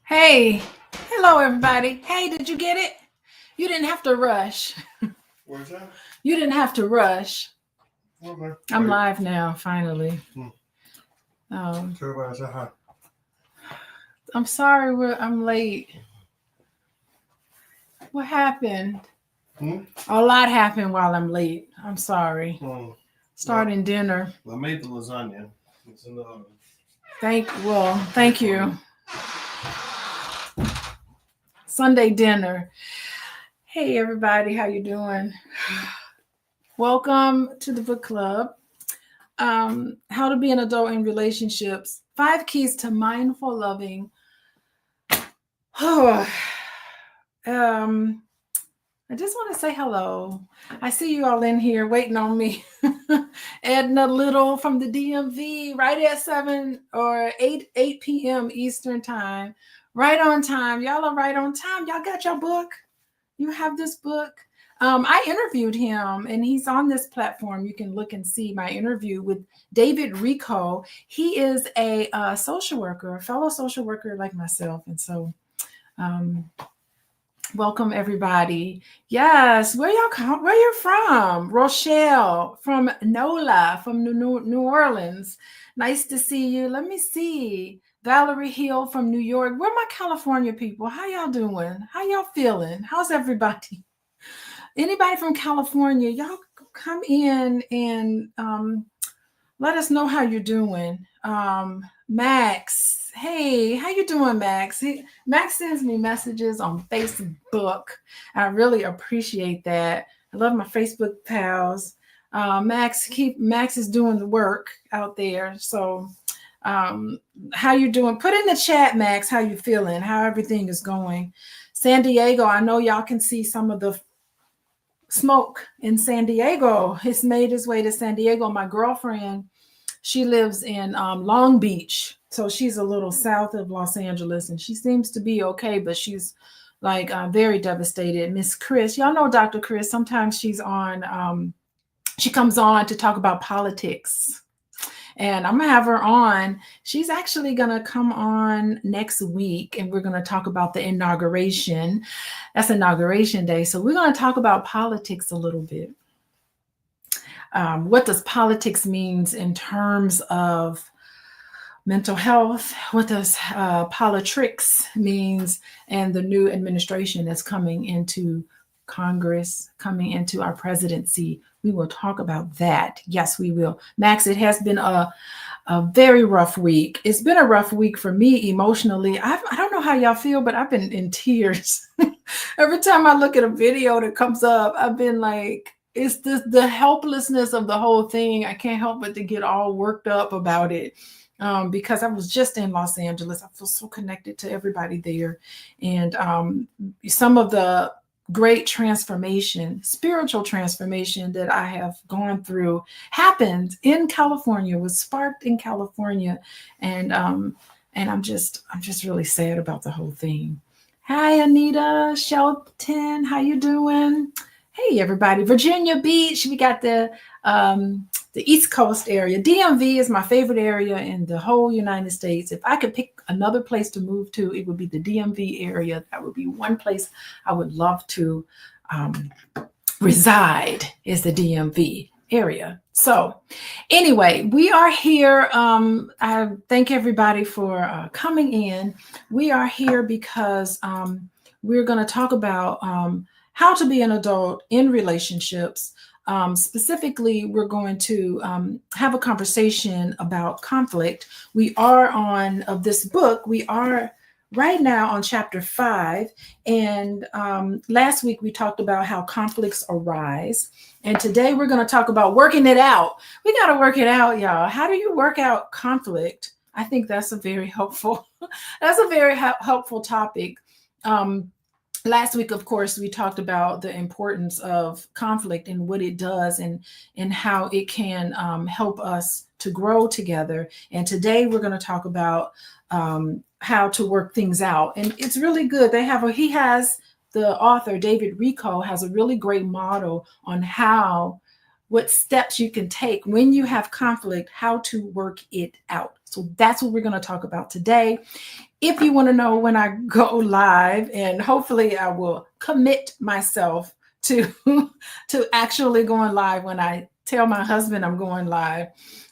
Hey, hello everybody. Hey, did you get it? You didn't have to rush. Where's that? You didn't have to rush. Okay. I'm live now, finally. Tell everybody I said hi. I'm sorry I'm late. What happened? A lot happened while I'm late. I'm sorry. Starting dinner. I made the lasagna. It's in the oven. Thank you. Sunday dinner. Hey everybody, how you doing? Welcome to the book club. How to be an adult in relationships. 5 keys to mindful loving. I just want to say hello. I see you all in here waiting on me. Edna Little from the DMV, right at 7 or 8 p.m. Eastern time. Right on time. Y'all are right on time. Y'all got your book? You have this book? I interviewed him, and he's on this platform. You can look and see my interview with David Rico. He is a social worker, a fellow social worker like myself. And so welcome, everybody. Yes, where you from? Rochelle, from NOLA, from New Orleans. Nice to see you. Let me see. Valerie Hill from New York. Where are my California people? How y'all doing? How y'all feeling? How's everybody? Anybody from California, y'all come in and let us know how you're doing. Max, hey, how you doing, Max? Max sends me messages on Facebook. I really appreciate that. I love my Facebook pals. Max is doing the work out there. So how you doing? Put in the chat, Max, how you feeling, how everything is going. San Diego, I know y'all can see some of the smoke in San Diego. It's made its way to San Diego. My girlfriend, she lives in Long Beach. So she's a little south of Los Angeles, and she seems to be okay, but she's like very devastated. Miss Chris, y'all know Dr. Chris. Sometimes she's on, she comes on to talk about politics. And I'm going to have her on. She's actually going to come on next week, and we're going to talk about the inauguration. That's Inauguration Day. So we're going to talk about politics a little bit. What does politics means in terms of mental health? What does politricks means, and the new administration that's coming into Congress, coming into our presidency? We will talk about that. Yes, we will. Max, it has been a very rough week. It's been a rough week for me emotionally. I don't know how y'all feel, but I've been in tears. Every time I look at a video that comes up, I've been like, it's the helplessness of the whole thing. I can't help but to get all worked up about it. Because I was just in Los Angeles. I feel so connected to everybody there. And some of the great transformation, spiritual transformation that I have gone through happened in California, was sparked in California. And I'm just really sad about the whole thing. Hi, Anita, Shelton, how you doing? Hey, everybody. Virginia Beach, we got the East Coast area. DMV is my favorite area in the whole United States. If I could pick another place to move to, it would be the DMV area. That would be one place I would love to reside, is the DMV area. So anyway, we are here. I thank everybody for coming in. We are here because we're going to talk about how to be an adult in relationships. Specifically, we're going to have a conversation about conflict. We are of this book. We are right now on chapter 5. And last week we talked about how conflicts arise. And today we're going to talk about working it out. We got to work it out, y'all. How do you work out conflict? I think that's a very helpful, helpful topic. Last week, of course, we talked about the importance of conflict and what it does and how it can help us to grow together. And today we're going to talk about how to work things out. And it's really good. The author, David Rico, has a really great model on what steps you can take when you have conflict, how to work it out. So that's what we're going to talk about today. If you want to know when I go live, and hopefully I will commit myself to to actually going live when I tell my husband I'm going live.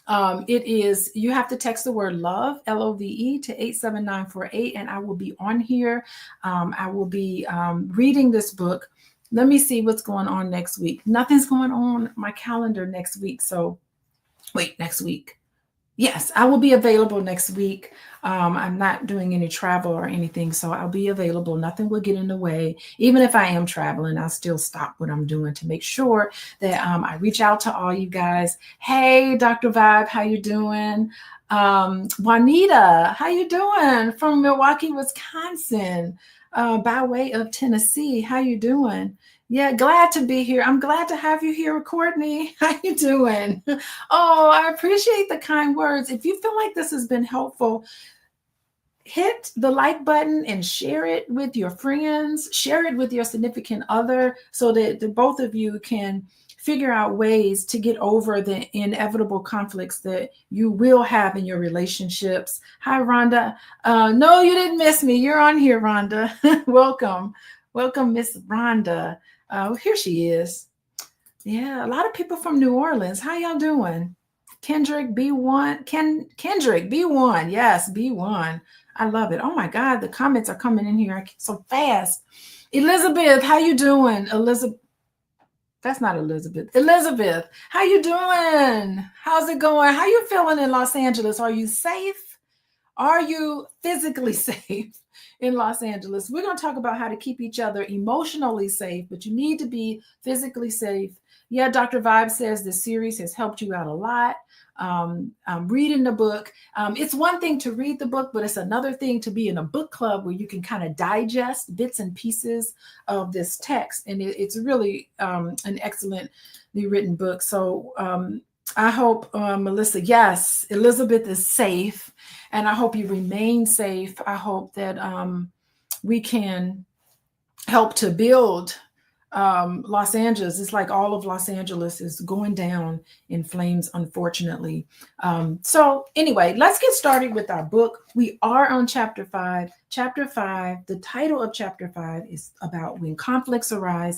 It is, you have to text the word love, LOVE, to 87948, and I will be on here. I will be reading this book. Let me see what's going on next week. Nothing's going on my calendar next week. So wait, next week. Yes, I will be available next week. I'm not doing any travel or anything, so I'll be available. Nothing will get in the way. Even if I am traveling, I'll still stop what I'm doing to make sure that I reach out to all you guys. Hey, Dr. Vibe, how you doing? Juanita, how you doing? From Milwaukee, Wisconsin, by way of Tennessee. How you doing? Yeah, glad to be here. I'm glad to have you here, Courtney. How you doing? Oh, I appreciate the kind words. If you feel like this has been helpful, hit the like button and share it with your friends, share it with your significant other, so that the both of you can figure out ways to get over the inevitable conflicts that you will have in your relationships. Hi, Rhonda. No, you didn't miss me. You're on here, Rhonda. Welcome. Welcome, Miss Rhonda. Here she is. Yeah, a lot of people from New Orleans. How y'all doing? Kendrick B1. Kendrick B1. Yes, B1. I love it. Oh my God, the comments are coming in here so fast. Elizabeth, how you doing? Elizabeth. That's not Elizabeth. Elizabeth, how you doing? How's it going? How you feeling in Los Angeles? Are you safe? Are you physically safe in Los Angeles? We're going to talk about how to keep each other emotionally safe, but you need to be physically safe. Yeah, Dr. Vibe says this series has helped you out a lot. I'm reading the book. It's one thing to read the book, but it's another thing to be in a book club where you can kind of digest bits and pieces of this text. And it's really an excellently written book. So I hope, Melissa, yes, Elizabeth is safe, and I hope you remain safe. I hope that we can help to build Los Angeles. It's like all of Los Angeles is going down in flames, unfortunately. So anyway, let's get started with our book. We are on chapter 5. Chapter 5, the title of chapter 5 is about when conflicts arise.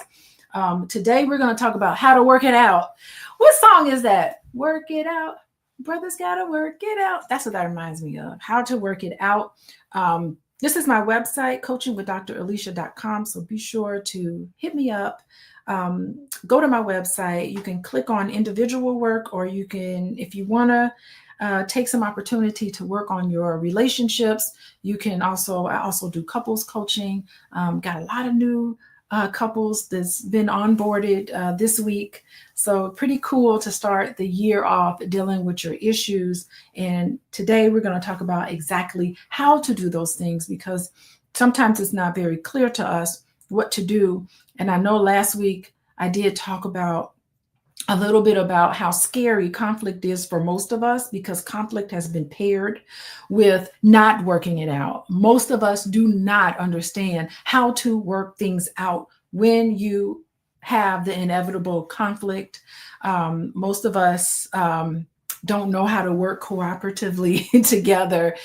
Today we're going to talk about how to work it out. What song is that? Work it out. Brothers gotta work it out. That's what that reminds me of. How to work it out. This is my website, coachingwithdralicia.com. So be sure to hit me up. Go to my website. You can click on individual work, or you can, if you want to take some opportunity to work on your relationships, you can also, I also do couples coaching. Got a lot of new couples that's been onboarded this week. So pretty cool to start the year off dealing with your issues. And today we're going to talk about exactly how to do those things, because sometimes it's not very clear to us what to do. And I know last week I did talk about a little bit about how scary conflict is for most of us, because conflict has been paired with not working it out. Most of us do not understand how to work things out when you have the inevitable conflict. Most of us don't know how to work cooperatively together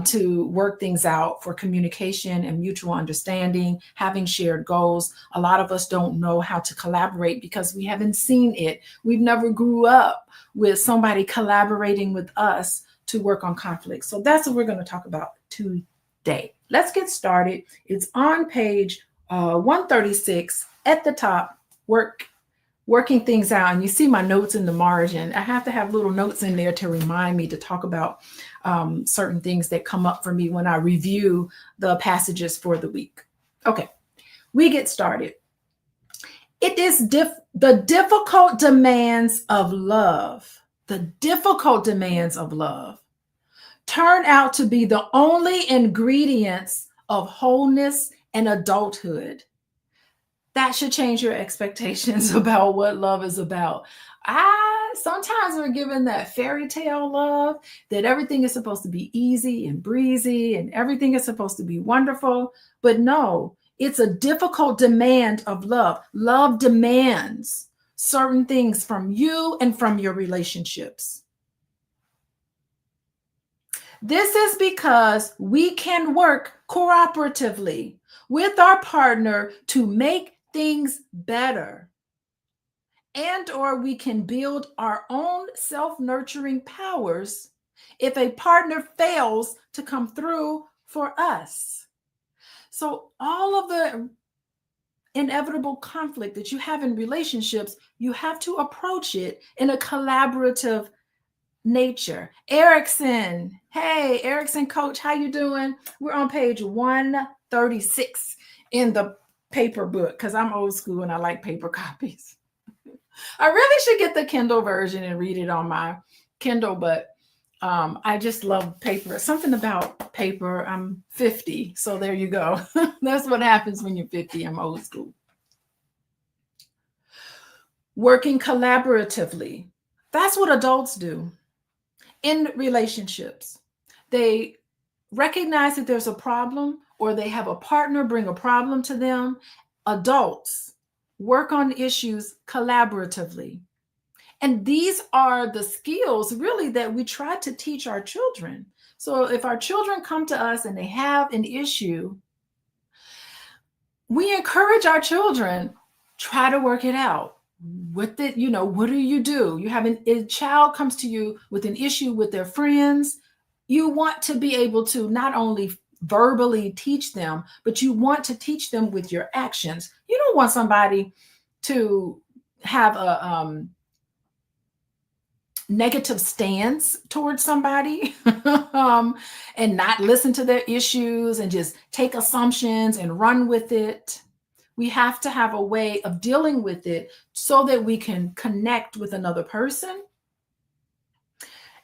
to work things out for communication and mutual understanding, having shared goals. A lot of us don't know how to collaborate because we haven't seen it. We've never grew up with somebody collaborating with us to work on conflict. So that's what we're going to talk about today. Let's get started. It's on page 136 at the top, working things out. And you see my notes in the margin. I have to have little notes in there to remind me to talk about certain things that come up for me when I review the passages for the week. Okay, we get started. It is the difficult demands of love. The difficult demands of love turn out to be the only ingredients of wholeness and adulthood. That should change your expectations about what love is about. Sometimes we're given that fairy tale love, that everything is supposed to be easy and breezy and everything is supposed to be wonderful. But no, it's a difficult demand of love. Love demands certain things from you and from your relationships. This is because we can work cooperatively with our partner to make things better. And or we can build our own self-nurturing powers if a partner fails to come through for us. So all of the inevitable conflict that you have in relationships, you have to approach it in a collaborative nature. Erickson, hey, Erickson coach, how you doing? We're on page 136 in the paper book because I'm old school and I like paper copies. I really should get the Kindle version and read it on my Kindle, but I just love paper. Something about paper. I'm 50, so there you go. That's what happens when you're 50. I'm old school. Working collaboratively. That's what adults do in relationships. They recognize that there's a problem or they have a partner bring a problem to them. Adults work on issues collaboratively. And these are the skills really that we try to teach our children. So if our children come to us and they have an issue, we encourage our children, try to work it out. What do? You have a child comes to you with an issue with their friends. You want to be able to not only verbally teach them, but you want to teach them with your actions. You don't want somebody to have a negative stance towards somebody and not listen to their issues and just take assumptions and run with it. We have to have a way of dealing with it so that we can connect with another person.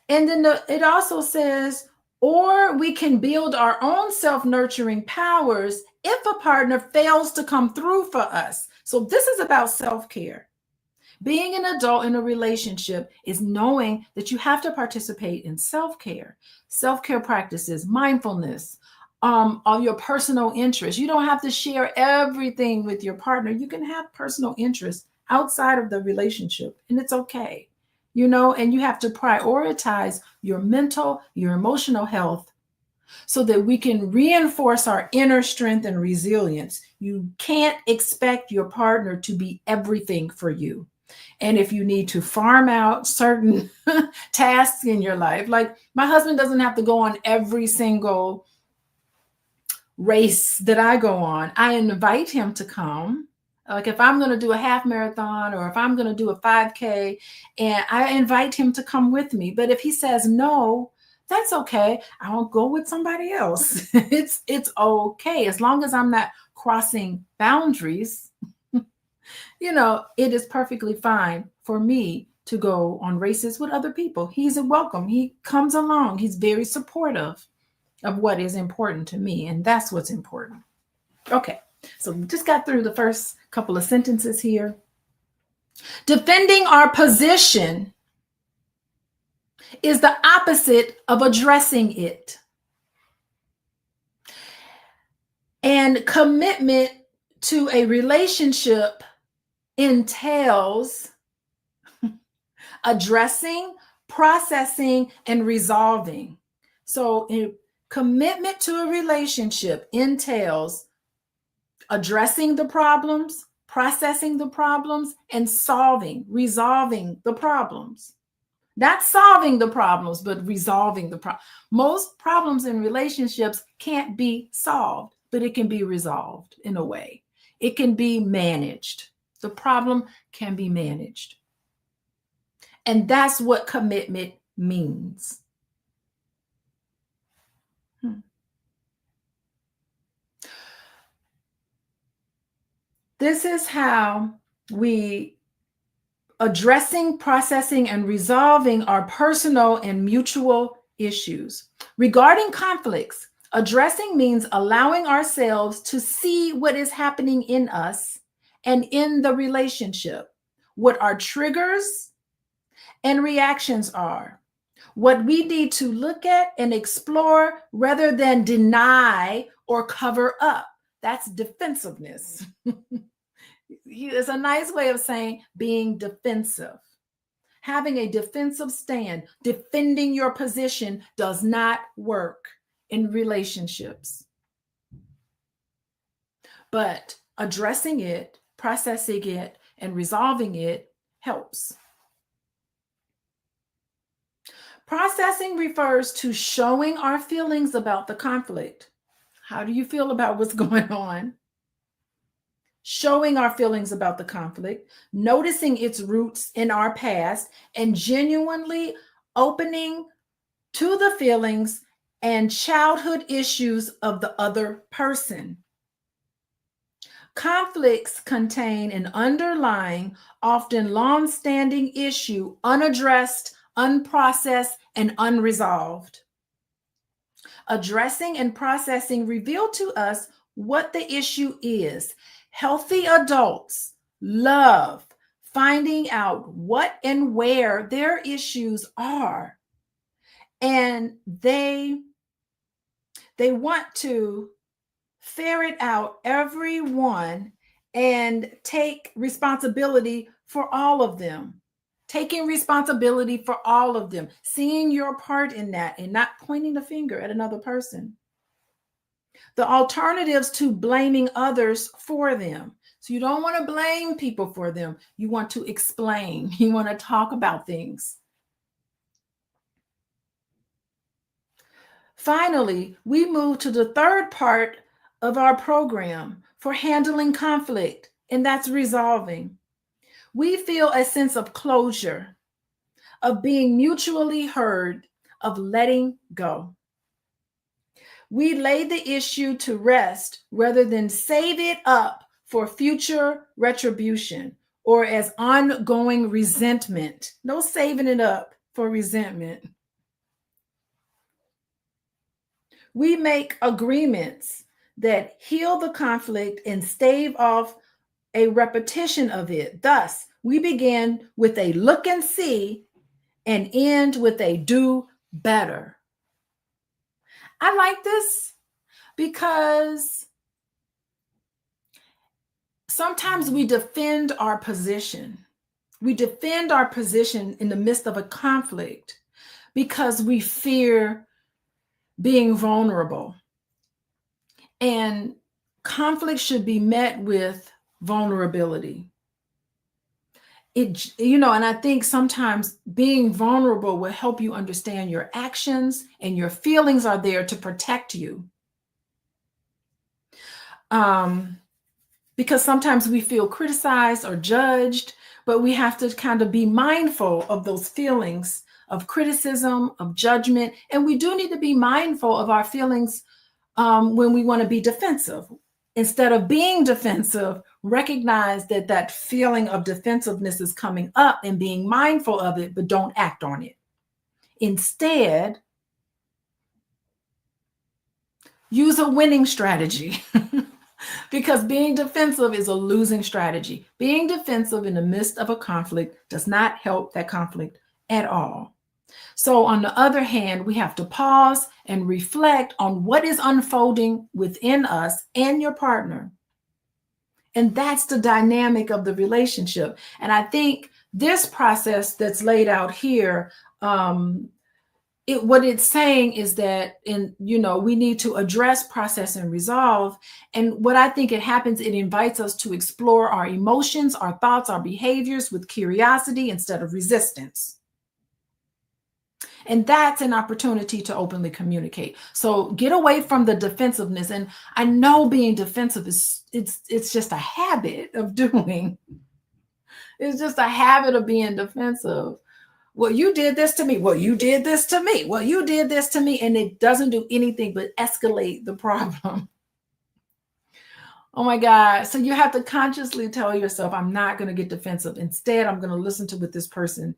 And then it also says, or we can build our own self-nurturing powers if a partner fails to come through for us. So this is about self-care. Being an adult in a relationship is knowing that you have to participate in self-care practices, mindfulness, on your personal interests. You don't have to share everything with your partner. You can have personal interests outside of the relationship, and it's okay, and you have to prioritize your mental, your emotional health so that we can reinforce our inner strength and resilience. You can't expect your partner to be everything for you. And if you need to farm out certain tasks in your life, like my husband doesn't have to go on every single race that I go on. I invite him to come. Like if I'm going to do a half marathon or if I'm going to do a 5K, and I invite him to come with me. But if he says no, that's okay. I won't go with somebody else. It's okay. As long as I'm not crossing boundaries, it is perfectly fine for me to go on races with other people. He's welcome. He comes along. He's very supportive of what is important to me. And that's what's important. Okay. So we just got through the first couple of sentences here. Defending our position is the opposite of addressing it. And commitment to a relationship entails addressing, processing, and resolving. So commitment to a relationship entails addressing the problems, processing the problems, and resolving the problems. Not solving the problems, but resolving the problem. Most problems in relationships can't be solved, but it can be resolved in a way. It can be managed. The problem can be managed. And that's what commitment means. This is how we addressing, processing, and resolving our personal and mutual issues. Regarding conflicts, addressing means allowing ourselves to see what is happening in us and in the relationship, what our triggers and reactions are, what we need to look at and explore rather than deny or cover up. That's defensiveness. It's a nice way of saying being defensive. Having a defensive stand, defending your position does not work in relationships. But addressing it, processing it, and resolving it helps. Processing refers to showing our feelings about the conflict. How do you feel about what's going on? Showing our feelings about the conflict, noticing its roots in our past, and genuinely opening to the feelings and childhood issues of the other person. Conflicts contain an underlying, often long-standing issue, unaddressed, unprocessed, and unresolved. Addressing and processing reveal to us what the issue is. Healthy adults love finding out what and where their issues are. And they want to ferret out every one and take responsibility for all of them. Taking responsibility for all of them, seeing your part in that and not pointing the finger at another person. The alternatives to blaming others for them. So you don't want to blame people for them. You want to explain. You want to talk about things. Finally, we move to the third part of our program for handling conflict, and that's resolving. We feel a sense of closure, of being mutually heard, of letting go. We lay the issue to rest rather than save it up for future retribution or as ongoing resentment. No saving it up for resentment. We make agreements that heal the conflict and stave off a repetition of it. Thus, we begin with a look and see and end with a do better. I like this because sometimes we defend our position. We defend our position in the midst of a conflict because we fear being vulnerable. And conflict should be met with vulnerability. And I think sometimes being vulnerable will help you understand your actions, and your feelings are there to protect you. Because sometimes we feel criticized or judged, but we have to kind of be mindful of those feelings of criticism, of judgment. And we do need to be mindful of our feelings when we want to be defensive. Instead of being defensive, recognize that that feeling of defensiveness is coming up and being mindful of it, but don't act on it. Instead, use a winning strategy because being defensive is a losing strategy. Being defensive in the midst of a conflict does not help that conflict at all. So on the other hand, we have to pause and reflect on what is unfolding within us and your partner. And that's the dynamic of the relationship. And I think this process that's laid out here, what it's saying is that we need to address, process, and resolve. And what I think it happens, it invites us to explore our emotions, our thoughts, our behaviors with curiosity instead of resistance. And that's an opportunity to openly communicate. So get away from the defensiveness. And I know being defensive it's just a habit of doing. It's just a habit of being defensive. Well, you did this to me. Well, you did this to me. Well, you did this to me. And it doesn't do anything but escalate the problem. Oh my God. So you have to consciously tell yourself, I'm not going to get defensive. Instead, I'm going to listen to what this person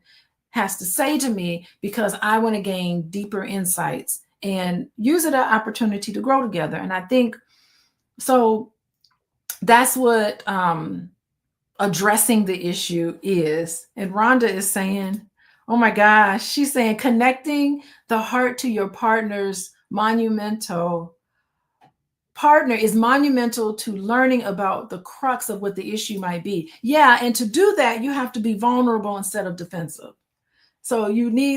has to say to me because I want to gain deeper insights and use it as an opportunity to grow together. And I think so that's what addressing the issue is. And Rhonda is saying, oh my gosh, she's saying connecting the heart to your partner's monumental to learning about the crux of what the issue might be. Yeah, and to do that, you have to be vulnerable instead of defensive. So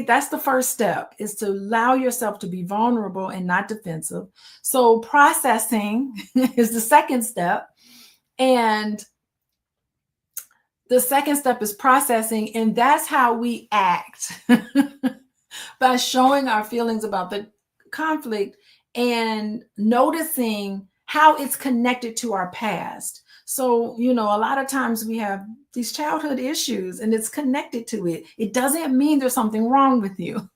that's the first step, is to allow yourself to be vulnerable and not defensive. So processing is the second step. And the second step is processing. And that's how we act by showing our feelings about the conflict and noticing how it's connected to our past. So, a lot of times we have these childhood issues and it's connected to it. It doesn't mean there's something wrong with you.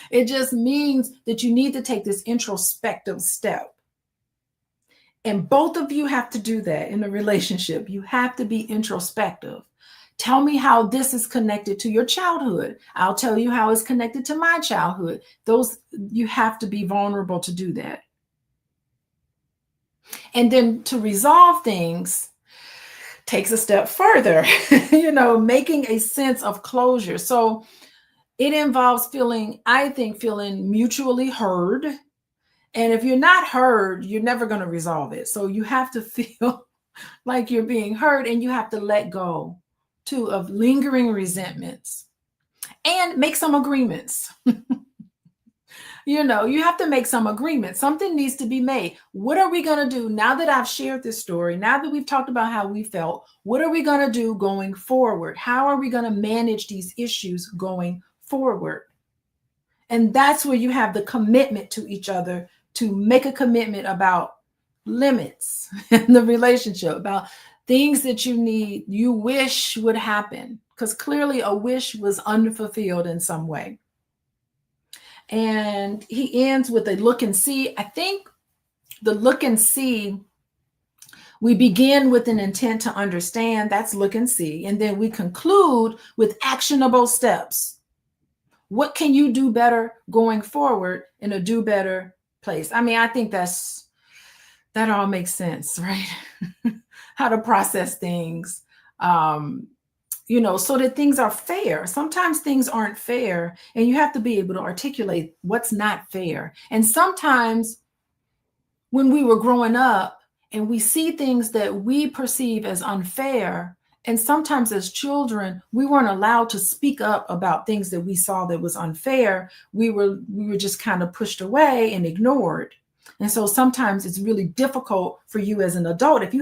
It just means that you need to take this introspective step. And both of you have to do that in a relationship. You have to be introspective. Tell me how this is connected to your childhood. I'll tell you how it's connected to my childhood. You have to be vulnerable to do that. And then to resolve things takes a step further, making a sense of closure. So it involves feeling mutually heard. And if you're not heard, you're never going to resolve it. So you have to feel like you're being heard, and you have to let go too of lingering resentments and make some agreements. You have to make some agreements. Something needs to be made. What are we going to do now that I've shared this story? Now that we've talked about how we felt, what are we going to do going forward? How are we going to manage these issues going forward? And that's where you have the commitment to each other, to make a commitment about limits in the relationship, about things that you wish would happen, because clearly a wish was unfulfilled in some way. And he ends with a look and see. I think the look and see, we begin with an intent to understand. That's look and see. And then we conclude with actionable steps. What can you do better going forward in a do better place? I mean, I think that all makes sense, right? How to process things, so that things are fair. Sometimes things aren't fair, and you have to be able to articulate what's not fair. And sometimes when we were growing up and we see things that we perceive as unfair, and sometimes as children, we weren't allowed to speak up about things that we saw that was unfair. We were just kind of pushed away and ignored. And so sometimes it's really difficult for you as an adult. If you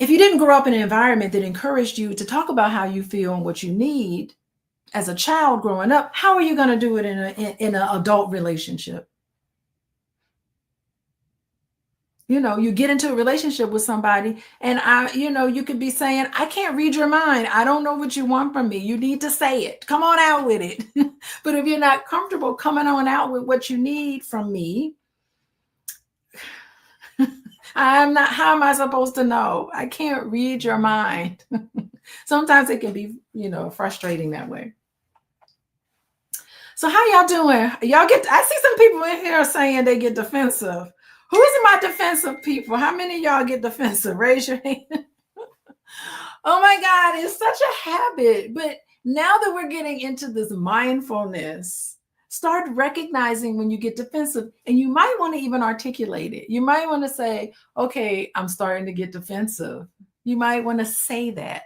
didn't grow up in an environment that encouraged you to talk about how you feel and what you need as a child growing up, how are you going to do it in an adult relationship? You get into a relationship with somebody and you could be saying, I can't read your mind. I don't know what you want from me. You need to say it. Come on out with it. But if you're not comfortable coming on out with what you need from me, how am I supposed to know? I can't read your mind. Sometimes it can be, frustrating that way. So how y'all doing? I see some people in here saying they get defensive. Who's my defensive people? How many of y'all get defensive? Raise your hand. Oh my God, it's such a habit. But now that we're getting into this mindfulness, start recognizing when you get defensive, and you might want to even articulate it. You might want to say, okay, I'm starting to get defensive. You might want to say that.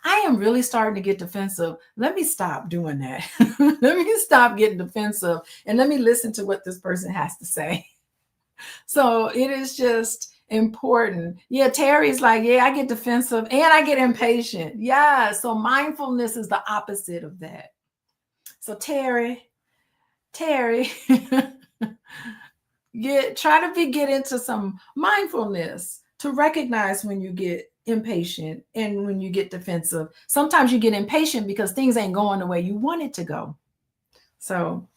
I am really starting to get defensive. Let me stop doing that. Let me stop getting defensive, and let me listen to what this person has to say. So it is just important. Yeah, Terry's like, yeah, I get defensive and I get impatient. Yeah, so mindfulness is the opposite of that. So Terry, try to get into some mindfulness to recognize when you get impatient and when you get defensive. Sometimes you get impatient because things ain't going the way you want it to go. So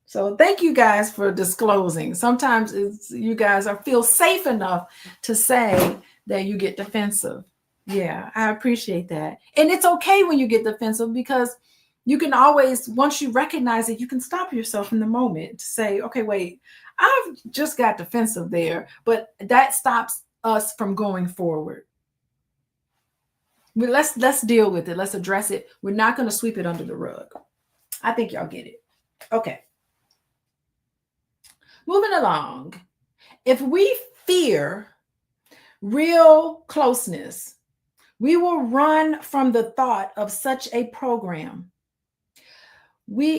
so thank you guys for disclosing. Sometimes you guys feel safe enough to say that you get defensive. Yeah, I appreciate that. And it's okay when you get defensive, because you can always, once you recognize it, you can stop yourself in the moment to say, okay, wait, I've just got defensive there, but that stops us from going forward. Let's deal with it. Let's address it. We're not going to sweep it under the rug. I think y'all get it. Okay. Moving along. If we fear real closeness, We will run from the thought of such a program.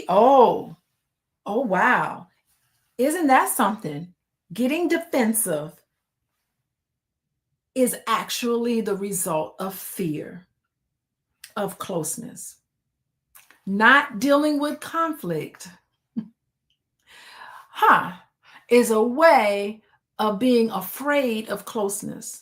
Oh, wow. Isn't that something? Getting defensive is actually the result of fear of closeness. Not dealing with conflict, is a way of being afraid of closeness.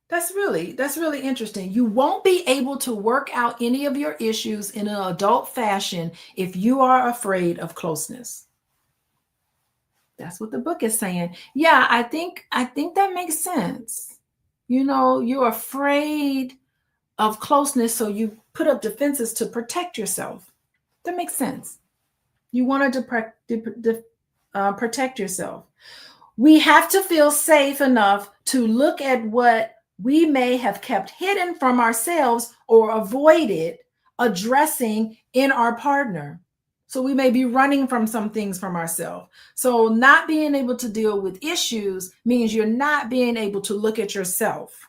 That's really interesting. You won't be able to work out any of your issues in an adult fashion if you are afraid of closeness. That's what the book is saying. Yeah, I think that makes sense. You're afraid of closeness, so you put up defenses to protect yourself. That makes sense. You wanted to protect yourself. We have to feel safe enough to look at what we may have kept hidden from ourselves or avoided addressing in our partner. So we may be running from some things from ourselves. So not being able to deal with issues means you're not being able to look at yourself.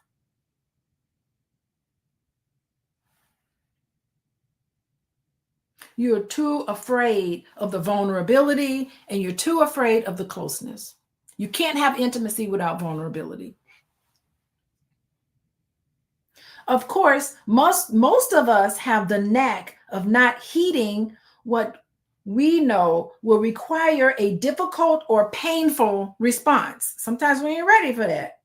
You're too afraid of the vulnerability, and you're too afraid of the closeness. You can't have intimacy without vulnerability. Of course, most of us have the knack of not heeding what we know will require a difficult or painful response. Sometimes we ain't ready for that.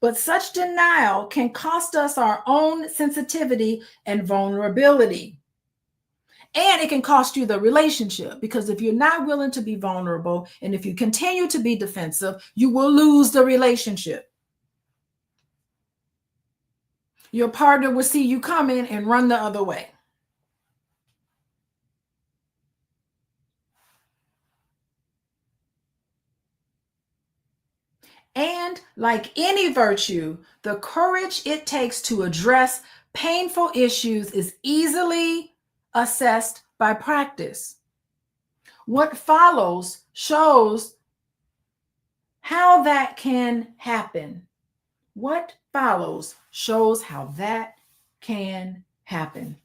But such denial can cost us our own sensitivity and vulnerability. And it can cost you the relationship, because if you're not willing to be vulnerable and if you continue to be defensive, you will lose the relationship. Your partner will see you coming and run the other way. And like any virtue, the courage it takes to address painful issues is easily assessed by practice. What follows shows how that can happen. What follows shows how that can happen.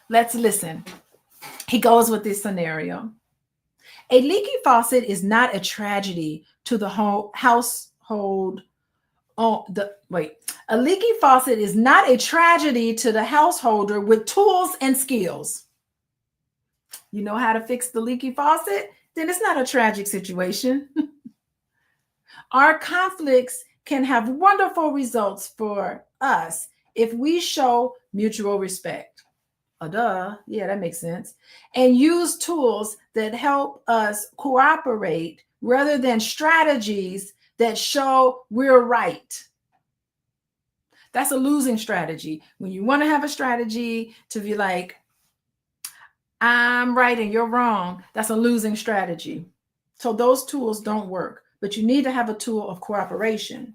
Let's listen. He goes with this scenario. A leaky faucet is not a tragedy to the whole household. A leaky faucet is not a tragedy to the householder with tools and skills. You know how to fix the leaky faucet? Then it's not a tragic situation. Our conflicts can have wonderful results for us if we show mutual respect. Yeah, that makes sense. And use tools that help us cooperate rather than strategies that show we're right. That's a losing strategy. When you want to have a strategy to be like, I'm right and you're wrong, that's a losing strategy. So those tools don't work, but you need to have a tool of cooperation.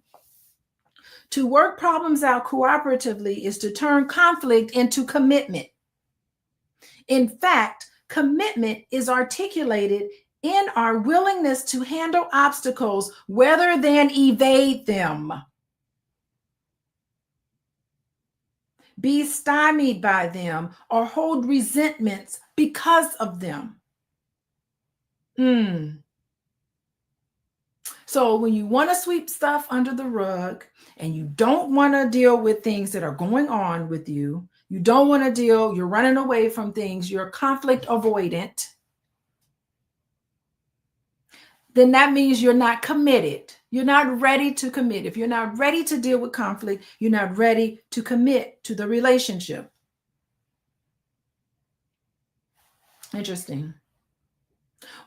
To work problems out cooperatively is to turn conflict into commitment. In fact, commitment is articulated in our willingness to handle obstacles rather than evade them, be stymied by them, or hold resentments because of them. So when you want to sweep stuff under the rug and you don't want to deal with things that are going on with you, you don't want to deal, you're running away from things, you're conflict avoidant, then that means you're not committed. You're not ready to commit. If you're not ready to deal with conflict, you're not ready to commit to the relationship. Interesting.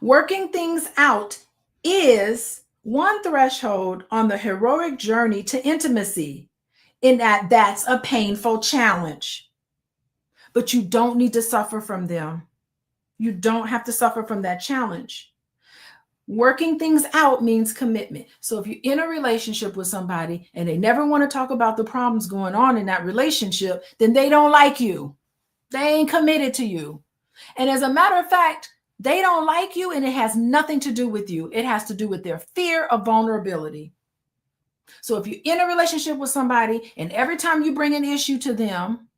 Working things out is one threshold on the heroic journey to intimacy, in that that's a painful challenge. But you don't need to suffer from them. You don't have to suffer from that challenge. Working things out means commitment. So if you're in a relationship with somebody and they never want to talk about the problems going on in that relationship, then they don't like you. They ain't committed to you. And as a matter of fact, they don't like you, and it has nothing to do with you. It has to do with their fear of vulnerability. So if you're in a relationship with somebody and every time you bring an issue to them,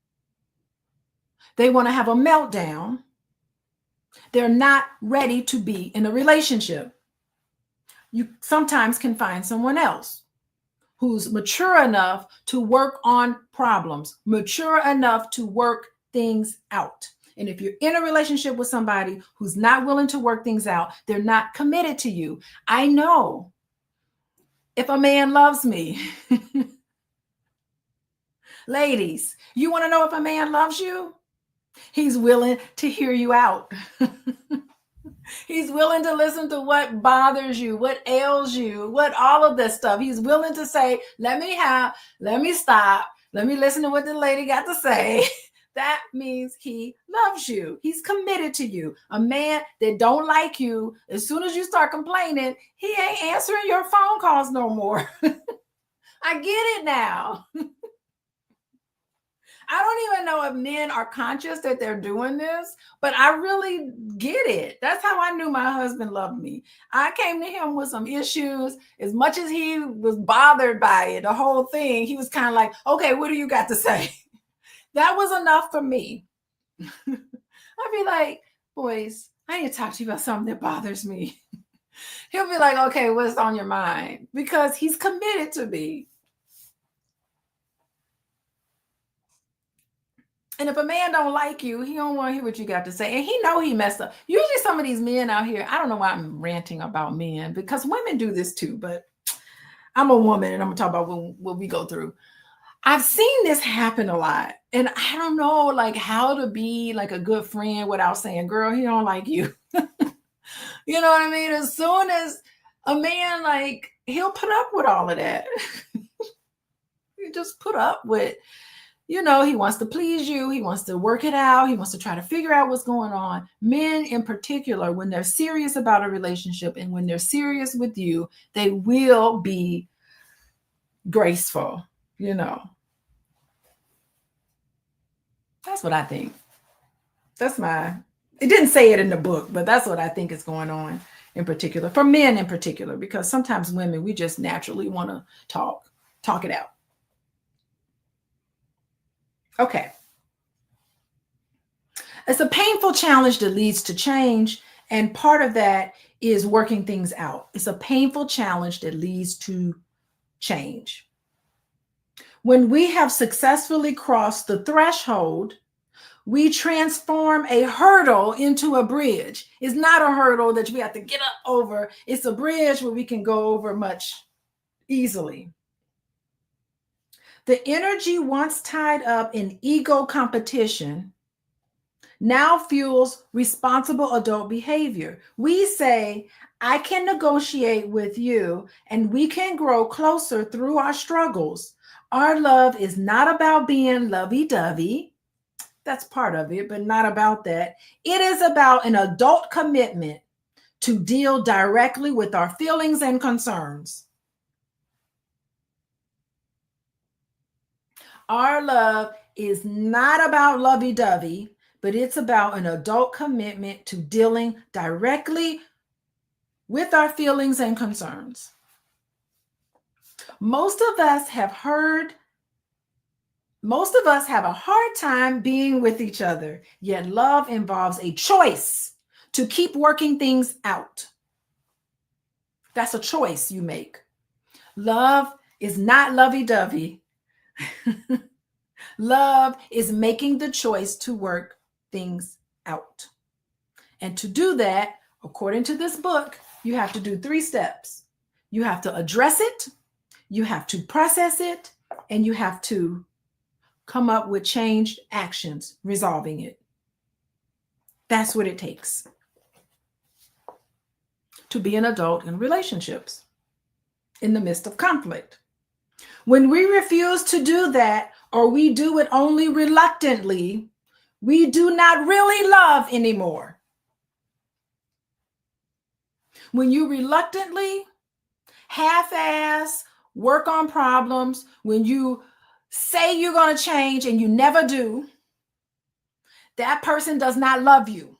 they want to have a meltdown, they're not ready to be in a relationship. You sometimes can find someone else who's mature enough to work on problems, mature enough to work things out. And if you're in a relationship with somebody who's not willing to work things out, they're not committed to you. I know if a man loves me, ladies, you want to know if a man loves you? He's willing to hear you out. He's willing to listen to what bothers you, what ails you, what all of this stuff. He's willing to say, let me stop. Let me listen to what the lady got to say. That means he loves you. He's committed to you. A man that don't like you, as soon as you start complaining, he ain't answering your phone calls no more. I get it now. I don't even know if men are conscious that they're doing this, but I really get it. That's how I knew my husband loved me. I came to him with some issues. As much as he was bothered by it, the whole thing, he was kind of like, okay, what do you got to say? That was enough for me. I'd be like, boys, I need to talk to you about something that bothers me. He'll be like, okay, what's on your mind? Because he's committed to me. And if a man don't like you, he don't want to hear what you got to say. And he know he messed up. Usually some of these men out here, I don't know why I'm ranting about men, because women do this too, but I'm a woman and I'm going to talk about what we go through. I've seen this happen a lot. And I don't know like how to be like a good friend without saying, girl, he don't like you. You know what I mean? As soon as a man, like, he'll put up with all of that. He just put up with, you know, he wants to please you. He wants to work it out. He wants to try to figure out what's going on. Men in particular, when they're serious about a relationship and when they're serious with you, they will be graceful, you know. That's what I think. It didn't say it in the book, but that's what I think is going on in particular, for men in particular, because sometimes women, we just naturally want to talk it out. Okay. It's a painful challenge that leads to change. And part of that is working things out. It's a painful challenge that leads to change. When we have successfully crossed the threshold, we transform a hurdle into a bridge. It's not a hurdle that we have to get up over. It's a bridge where we can go over much easily. The energy once tied up in ego competition now fuels responsible adult behavior. We say, I can negotiate with you and we can grow closer through our struggles. Our love is not about being lovey-dovey. That's part of it, but not about that. It is about an adult commitment to deal directly with our feelings and concerns. Our love is not about lovey-dovey, but it's about an adult commitment to dealing directly with our feelings and concerns. Most of us have a hard time being with each other, yet love involves a choice to keep working things out. That's a choice you make. Love is not lovey-dovey. Love is making the choice to work things out. And to do that, according to this book, you have to do 3 steps. You have to address it, you have to process it, and you have to come up with changed actions resolving it. That's what it takes to be an adult in relationships in the midst of conflict. When we refuse to do that, or we do it only reluctantly, we do not really love anymore. When you reluctantly, half-ass, work on problems, when you say you're going to change and you never do, that person does not love you.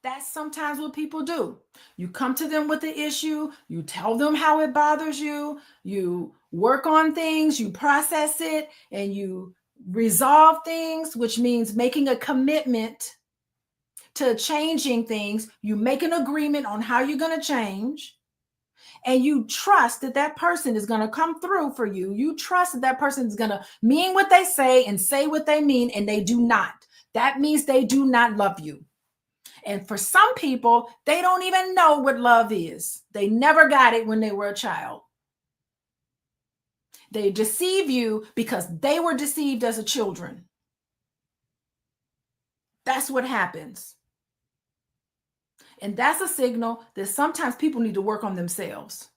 That's sometimes what people do. You come to them with the issue, you tell them how it bothers you, you work on things, you process it, and you resolve things, which means making a commitment to changing things. You make an agreement on how you're going to change, and you trust that that person is going to come through for you. You trust that that person is going to mean what they say and say what they mean, and they do not. That means they do not love you. And for some people, they don't even know what love is. They never got it when they were a child. They deceive you because they were deceived as a children. That's what happens. And that's a signal that sometimes people need to work on themselves.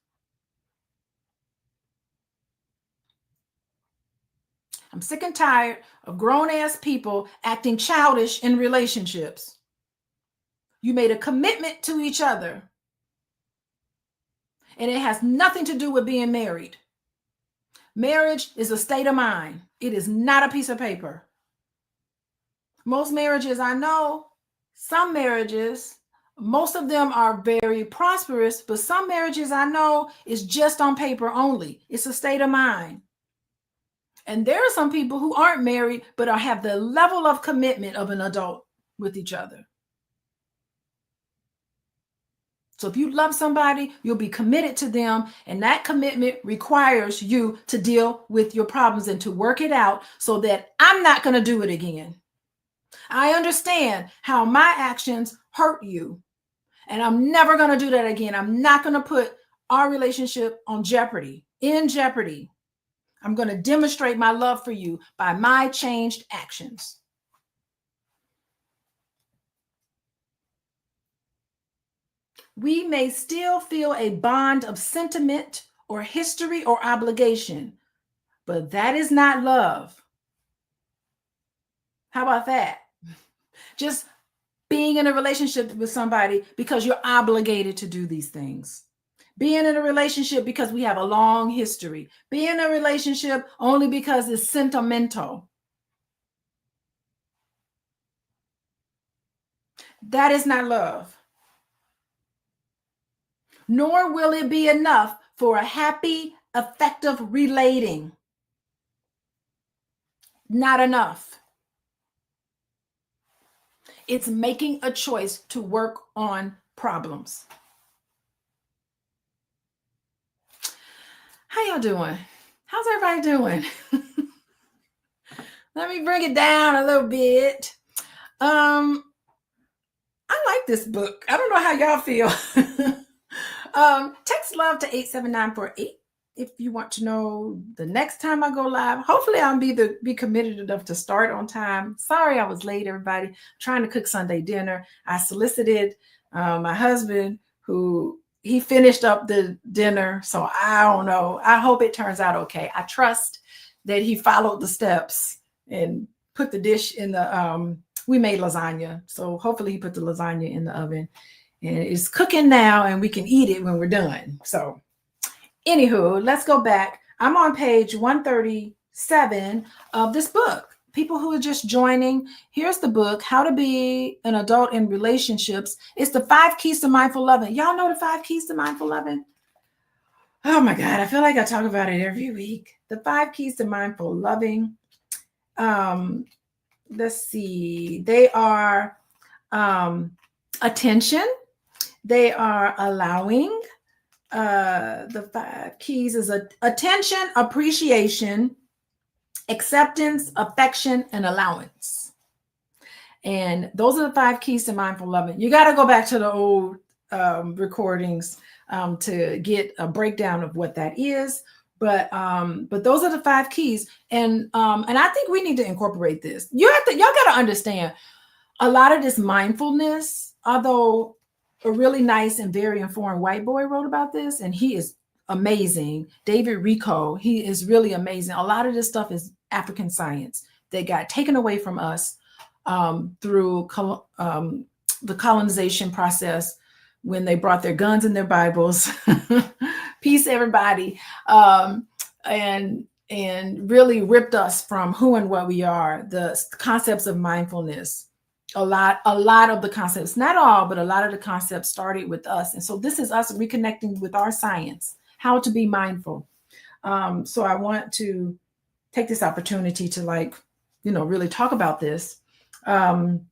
I'm sick and tired of grown-ass people acting childish in relationships. You made a commitment to each other, and it has nothing to do with being married. Marriage is a state of mind. It is not a piece of paper. Most marriages I know, some marriages, most of them are very prosperous, but some marriages I know is just on paper only. It's a state of mind. And there are some people who aren't married, but have the level of commitment of an adult with each other. So if you love somebody, you'll be committed to them. And that commitment requires you to deal with your problems and to work it out so that I'm not going to do it again. I understand how my actions hurt you, and I'm never going to do that again. I'm not going to put our relationship in jeopardy. I'm going to demonstrate my love for you by my changed actions. We may still feel a bond of sentiment or history or obligation, but that is not love. How about that? Just being in a relationship with somebody because you're obligated to do these things. Being in a relationship because we have a long history. Being in a relationship only because it's sentimental. That is not love. Nor will it be enough for a happy, effective relating. Not enough. It's making a choice to work on problems. How y'all doing? How's everybody doing? Let me bring it down a little bit. I like this book. I don't know how y'all feel. Text love to 87948 if you want to know the next time I go live. Hopefully I'll be committed enough to start on time. Sorry I was late, everybody. I'm trying to cook Sunday dinner. I solicited my husband, who he finished up the dinner. So I don't know. I hope it turns out okay. I trust that he followed the steps and put the dish in the, we made lasagna. So hopefully he put the lasagna in the oven. And it's cooking now, and we can eat it when we're done. So anywho, let's go back. I'm on page 137 of this book. People who are just joining, here's the book, How to Be an Adult in Relationships. It's the 5 Keys to Mindful Loving. Y'all know the 5 Keys to Mindful Loving? Oh my God, I feel like I talk about it every week. The 5 Keys to Mindful Loving. Let's see. They are attention. They are allowing. The 5 keys is attention, appreciation, acceptance, affection, and allowance. And those are the 5 keys to mindful loving. You got to go back to the old recordings to get a breakdown of what that is. But those are the 5 keys. And I think we need to incorporate this. Y'all got to understand a lot of this mindfulness, although a really nice and very informed white boy wrote about this, and he is amazing. David Rico, he is really amazing. A lot of this stuff is African science that got taken away from us through the colonization process when they brought their guns and their Bibles. Peace, everybody. And really ripped us from who and what we are, the concepts of mindfulness. A lot of the concepts, not all, but a lot of the concepts started with us. And so this is us reconnecting with our science, how to be mindful. So I want to take this opportunity to really talk about this, and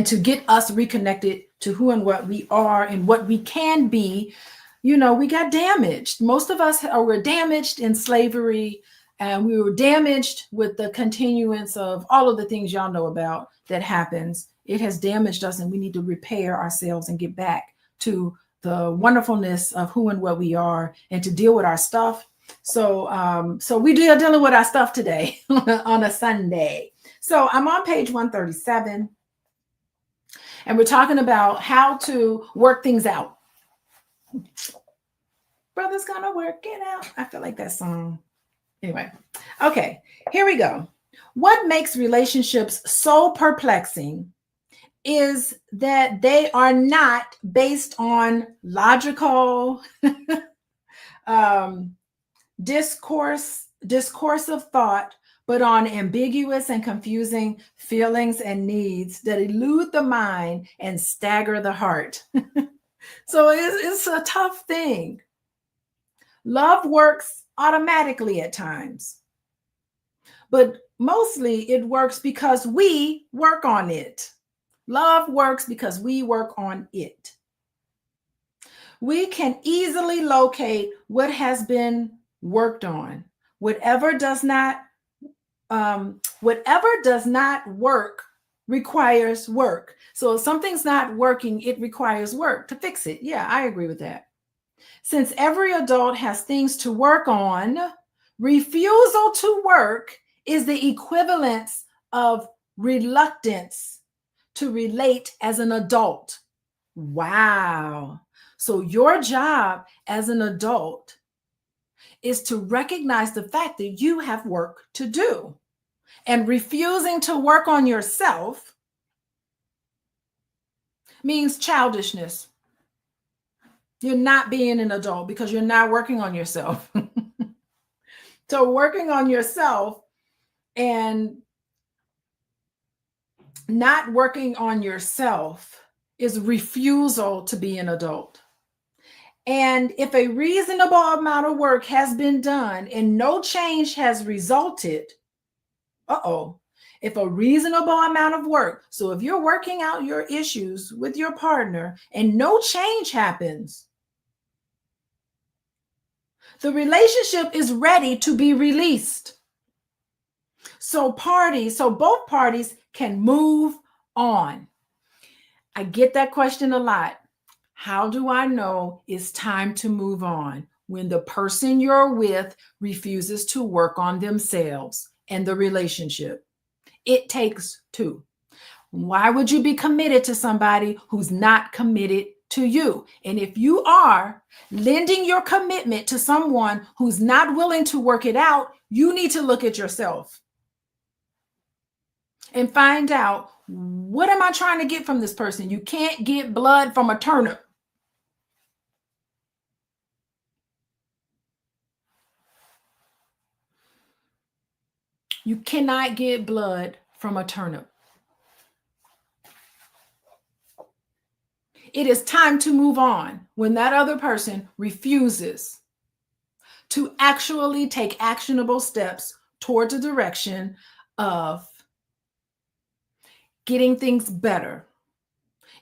to get us reconnected to who and what we are and what we can be. We got damaged. Most of us were damaged in slavery, and we were damaged with the continuance of all of the things y'all know about that happens. It has damaged us, and we need to repair ourselves and get back to the wonderfulness of who and what we are, and to deal with our stuff. So we are dealing with our stuff today on a Sunday. So I'm on page 137, and we're talking about how to work things out. Brother's gonna work it out. I feel like that song. Anyway, okay, here we go. What makes relationships so perplexing is that they are not based on logical discoursive thought, but on ambiguous and confusing feelings and needs that elude the mind and stagger the heart. So it's a tough thing. Love works automatically at times, but mostly it works because we work on it. Love works because we work on it. We can easily locate what has been worked on. Whatever does not work requires work. So if something's not working, it requires work to fix it. Yeah, I agree with that. Since every adult has things to work on, refusal to work is the equivalence of reluctance to relate as an adult. Wow. So your job as an adult is to recognize the fact that you have work to do. And refusing to work on yourself means childishness. You're not being an adult because you're not working on yourself. So working on yourself and not working on yourself is refusal to be an adult. And if a reasonable amount of work has been done and no change has resulted, if a reasonable amount of work, so if you're working out your issues with your partner and no change happens, the relationship is ready to be released. So both parties can move on. I get that question a lot. How do I know it's time to move on? When the person you're with refuses to work on themselves and the relationship. It takes two. Why would you be committed to somebody who's not committed to you? And if you are lending your commitment to someone who's not willing to work it out, you need to look at yourself and find out, what am I trying to get from this person? You can't get blood from a turnip. You cannot get blood from a turnip. It is time to move on when that other person refuses to actually take actionable steps towards a direction of getting things better.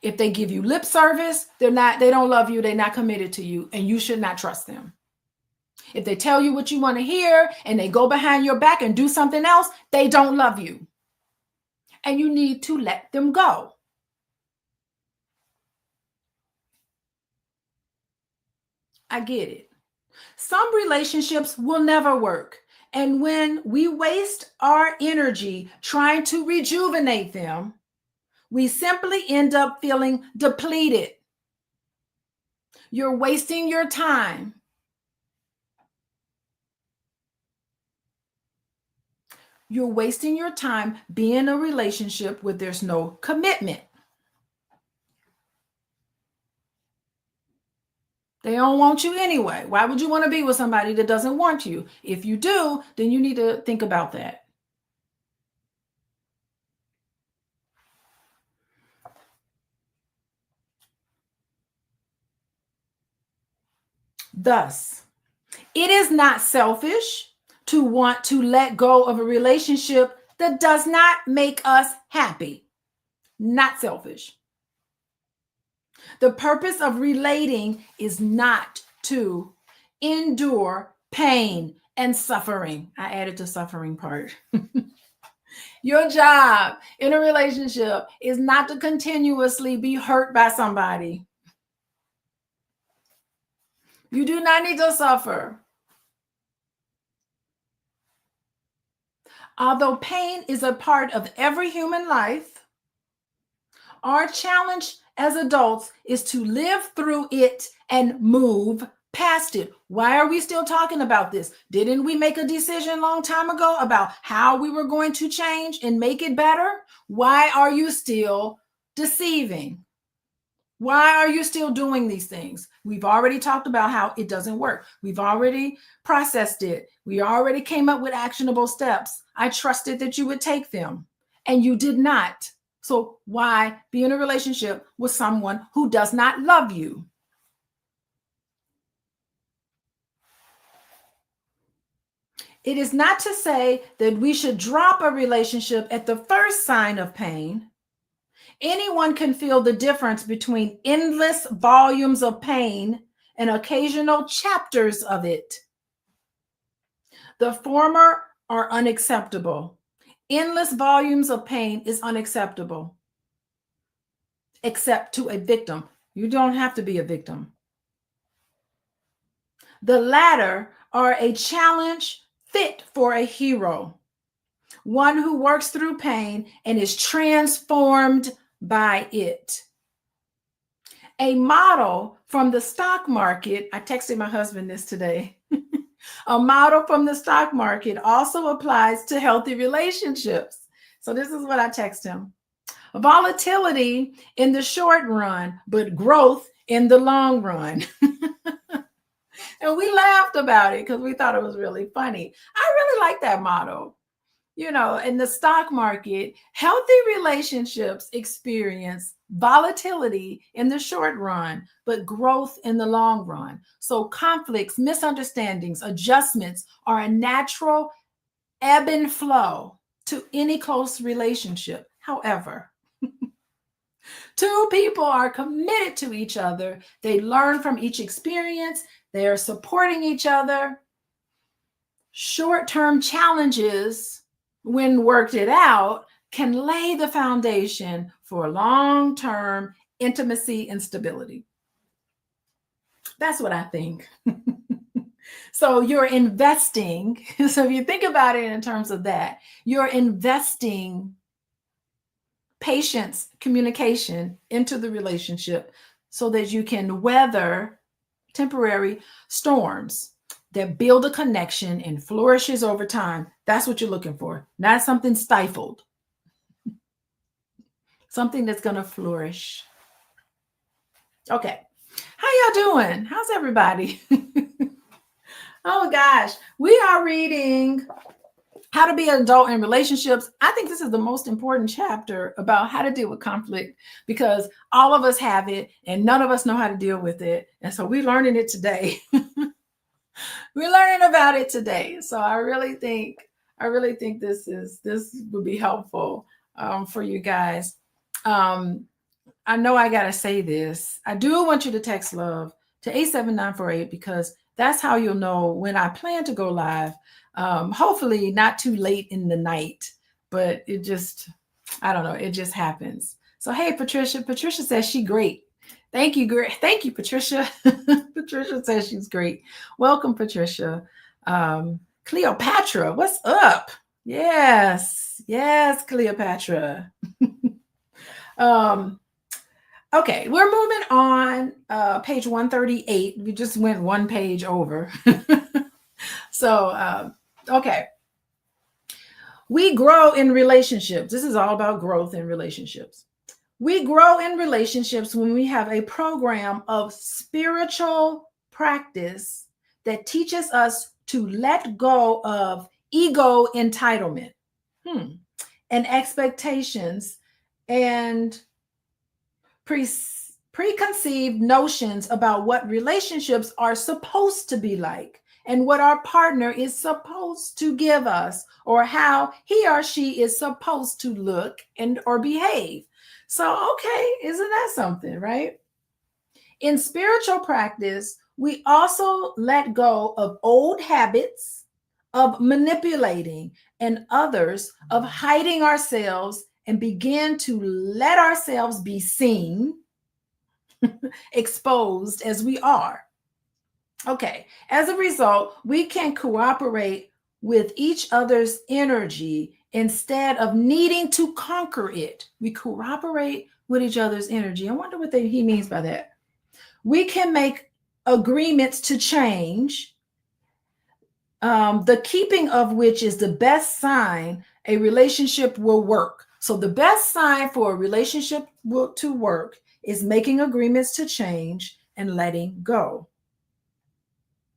If they give you lip service, they don't love you, they're not committed to you, and you should not trust them. If they tell you what you want to hear and they go behind your back and do something else, they don't love you. And you need to let them go. I get it. Some relationships will never work. And when we waste our energy trying to rejuvenate them, we simply end up feeling depleted. You're wasting your time. You're wasting your time being in a relationship where there's no commitment. They don't want you anyway. Why would you want to be with somebody that doesn't want you? If you do, then you need to think about that. Thus, it is not selfish to want to let go of a relationship that does not make us happy. Not selfish. The purpose of relating is not to endure pain and suffering. I added the suffering part. Your job in a relationship is not to continuously be hurt by somebody. You do not need to suffer. Although pain is a part of every human life, our challenge as adults is to live through it and move past it. Why are we still talking about this? Didn't we make a decision a long time ago about how we were going to change and make it better? Why are you still deceiving? Why are you still doing these things? We've already talked about how it doesn't work. We've already processed it. We already came up with actionable steps. I trusted that you would take them, and you did not. So why be in a relationship with someone who does not love you? It is not to say that we should drop a relationship at the first sign of pain. Anyone can feel the difference between endless volumes of pain and occasional chapters of it. The former are unacceptable. Endless volumes of pain is unacceptable, except to a victim. You don't have to be a victim. The latter are a challenge fit for a hero, one who works through pain and is transformed by it. A model from the stock market, I texted my husband this today. A model from the stock market also applies to healthy relationships. So this is what I text him. Volatility in the short run, but growth in the long run. And we laughed about it because we thought it was really funny. I really like that motto. You know, in the stock market, healthy relationships experience volatility in the short run, but growth in the long run. So conflicts, misunderstandings, adjustments are a natural ebb and flow to any close relationship. However, two people are committed to each other. They learn from each experience. They are supporting each other. Short-term challenges, when worked it out, can lay the foundation for long-term intimacy and stability. That's what I think. So you're investing. So if you think about it in terms of that, you're investing patience, communication into the relationship so that you can weather temporary storms that build a connection and flourishes over time. That's what you're looking for, not something stifled. Something that's going to flourish. Okay. How y'all doing? How's everybody? Oh gosh, we are reading How to Be an Adult in Relationships. I think this is the most important chapter about how to deal with conflict because all of us have it and none of us know how to deal with it. And so we're learning it today. We're learning about it today. So I really think this would be helpful for you guys. I know I got to say this. I do want you to text love to 87948 because that's how you'll know when I plan to go live. Hopefully not too late in the night, but it just, I don't know, it just happens. So, hey, Patricia. Patricia says she's great. Thank you, Patricia. Patricia says she's great. Welcome, Patricia. Cleopatra, what's up? Yes, Cleopatra. Okay, we're moving on. Page 138. We just went one page over. So, okay. We grow in relationships. This is all about growth in relationships. We grow in relationships when we have a program of spiritual practice that teaches us to let go of ego entitlement and expectations and preconceived notions about what relationships are supposed to be like and what our partner is supposed to give us, or how he or she is supposed to look and or behave. So, okay, isn't that something, right? In spiritual practice, we also let go of old habits of manipulating and others, of hiding ourselves, and begin to let ourselves be seen, exposed as we are. Okay, as a result, we can cooperate with each other's energy instead of needing to conquer it. We cooperate with each other's energy. I wonder what he means by that. We can make agreements to change, the keeping of which is the best sign a relationship will work. So the best sign for a relationship to work is making agreements to change and letting go.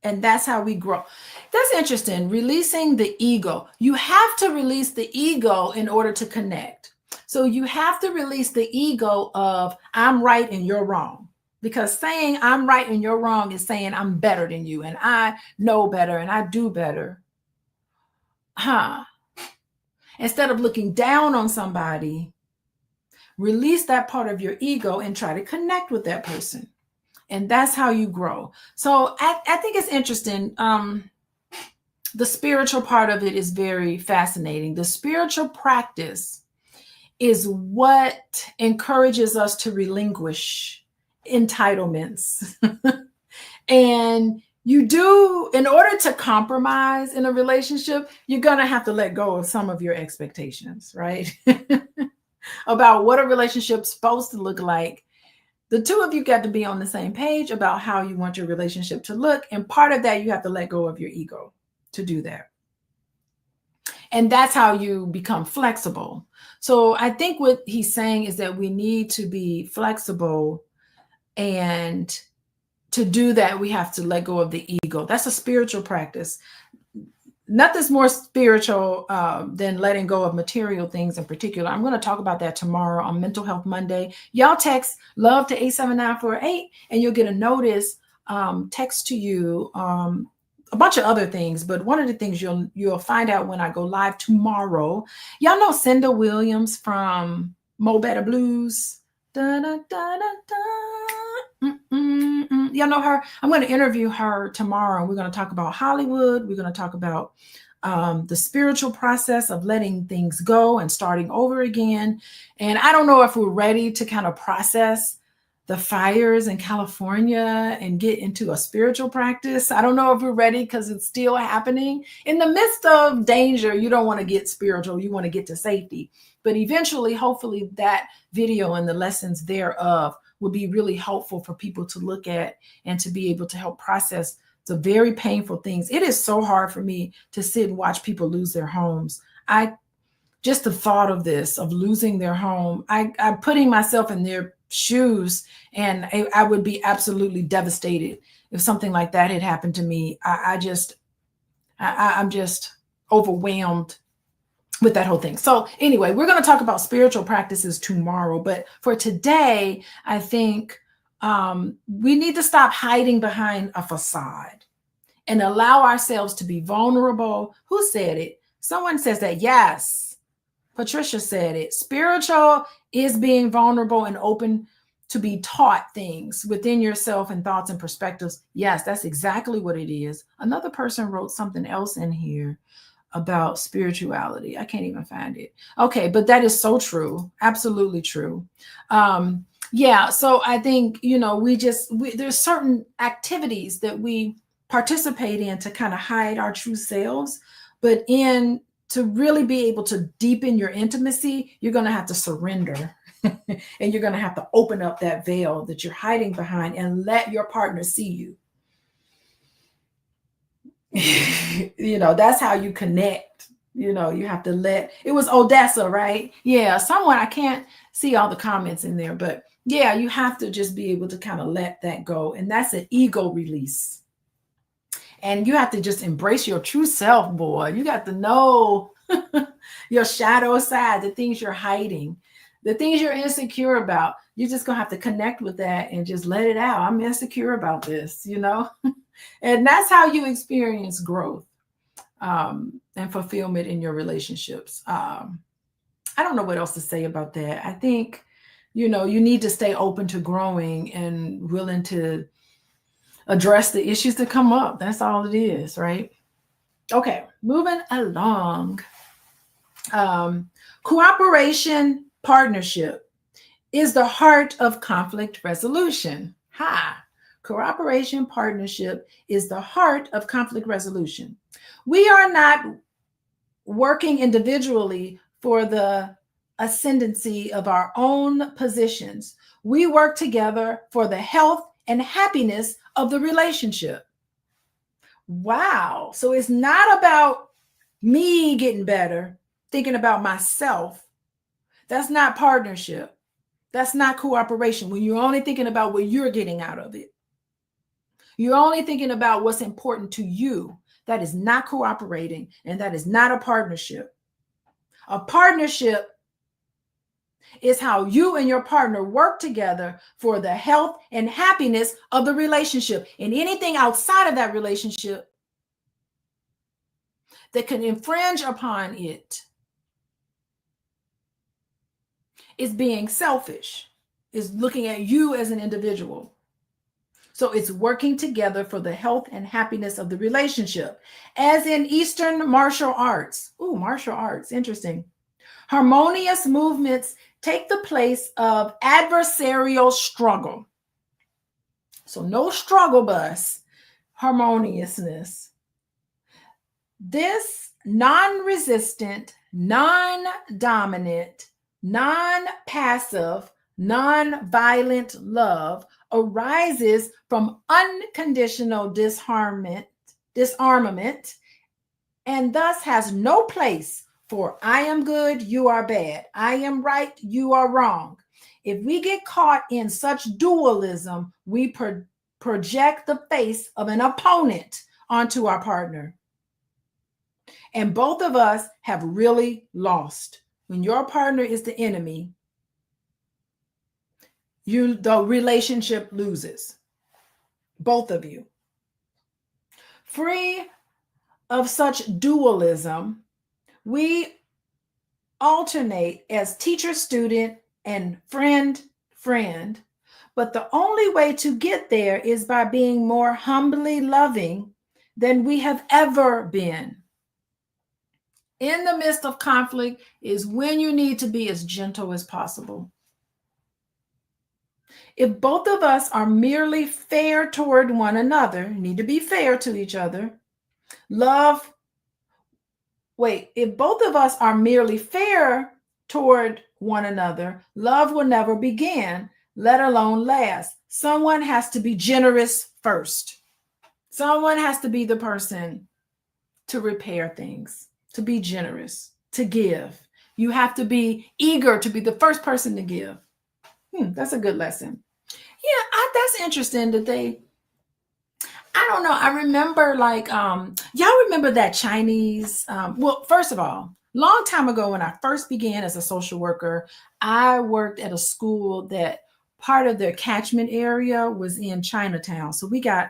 And that's how we grow. That's interesting. Releasing the ego. You have to release the ego in order to connect. So you have to release the ego of I'm right and you're wrong. Because saying I'm right and you're wrong is saying I'm better than you and I know better and I do better. Instead of looking down on somebody, release that part of your ego and try to connect with that person. And that's how you grow. So I think it's interesting. The spiritual part of it is very fascinating. The spiritual practice is what encourages us to relinquish entitlements. And you do, in order to compromise in a relationship, you're going to have to let go of some of your expectations, right? About what a relationship's supposed to look like. The two of you got to be on the same page about how you want your relationship to look. And part of that, you have to let go of your ego to do that. And that's how you become flexible. So I think what he's saying is that we need to be flexible, and to do that, we have to let go of the ego. That's a spiritual practice. Nothing's more spiritual than letting go of material things in particular. I'm going to talk about that tomorrow on Mental Health Monday. Y'all text love to 87948 and you'll get a notice text to you a bunch of other things. But one of the things you'll find out when I go live tomorrow, y'all know Cinda Williams from Mo Better Blues. Da, da, da, da, da. Y'all know her. I'm going to interview her tomorrow. We're going to talk about Hollywood. We're going to talk about the spiritual process of letting things go and starting over again. And I don't know if we're ready to kind of process the fires in California and get into a spiritual practice. I don't know if we're ready because it's still happening. In the midst of danger, you don't want to get spiritual. You want to get to safety. But eventually, hopefully, that video and the lessons thereof will be really helpful for people to look at and to be able to help process the very painful things. It is so hard for me to sit and watch people lose their homes. Just the thought of this, of losing their home, I'm putting myself in their shoes, and I would be absolutely devastated if something like that had happened to me. I'm just overwhelmed with that whole thing. So anyway, we're going to talk about spiritual practices tomorrow. But for today, I think we need to stop hiding behind a facade and allow ourselves to be vulnerable. Who said it? Someone says that. Yes, Patricia said it. Spiritual is being vulnerable and open to be taught things within yourself and thoughts and perspectives. Yes, that's exactly what it is. Another person wrote something else in here about spirituality. I can't even find it. Okay, but that is so true. Absolutely true. Yeah, so I think, there's certain activities that we participate in to kind of hide our true selves, but to really be able to deepen your intimacy, you're going to have to surrender. And you're going to have to open up that veil that you're hiding behind and let your partner see you. That's how you connect. You have to it was Odessa, right? Yeah, someone, I can't see all the comments in there, but yeah, you have to just be able to kind of let that go. And that's an ego release. And you have to just embrace your true self, boy. You got to know your shadow side, the things you're hiding, The things you're insecure about, you're just going to have to connect with that and just let it out. I'm insecure about this, you know? And that's how you experience growth and fulfillment in your relationships. I don't know what else to say about that. I think, you know, you need to stay open to growing and willing to address the issues that come up. That's all it is, right? Okay, moving along. Cooperation partnership is the heart of conflict resolution. Cooperation partnership is the heart of conflict resolution. We are not working individually for the ascendancy of our own positions. We work together for the health and happiness of the relationship. Wow. So it's not about me getting better, thinking about myself. That's not partnership. That's not cooperation. When you're only thinking about what you're getting out of it, you're only thinking about what's important to you. That is not cooperating, and that is not a partnership. A partnership is how you and your partner work together for the health and happiness of the relationship. And anything outside of that relationship that can infringe upon it is being selfish, is looking at you as an individual. So it's working together for the health and happiness of the relationship. As in Eastern martial arts. Ooh, martial arts, interesting. Harmonious movements take the place of adversarial struggle. So no struggle bus, harmoniousness. This non-resistant, non-dominant, non-passive, non-violent love arises from unconditional disarmament, and thus has no place for I am good, you are bad. I am right, you are wrong. If we get caught in such dualism, we project the face of an opponent onto our partner. And both of us have really lost. When your partner is the enemy, the relationship loses. Both of you. Free of such dualism, we alternate as teacher, student, and friend, but the only way to get there is by being more humbly loving than we have ever been. In the midst of conflict is when you need to be as gentle as possible. If both of us are merely fair toward one another, need to be fair to each other, if both of us are merely fair toward one another, love will never begin, let alone last. Someone has to be generous first. Someone has to be the person to repair things, to be generous, to give. You have to be eager to be the first person to give. That's a good lesson. Yeah, that's interesting that I don't know. I remember y'all remember that Chinese, well, first of all, long time ago when I first began as a social worker, I worked at a school that part of their catchment area was in Chinatown. So we got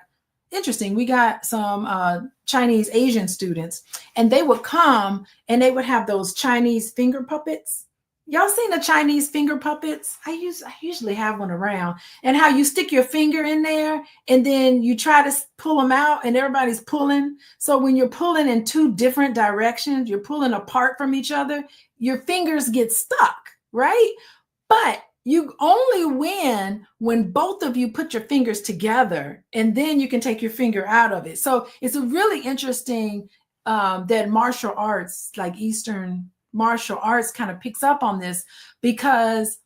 some Chinese Asian students, and they would come and they would have those Chinese finger puppets. Y'all seen the Chinese finger puppets? I usually have one around, and how you stick your finger in there and then you try to pull them out and everybody's pulling. So when you're pulling in two different directions, you're pulling apart from each other, your fingers get stuck, right? But you only win when both of you put your fingers together, and then you can take your finger out of it. So it's a really interesting that martial arts, like Eastern martial arts, kind of picks up on this because,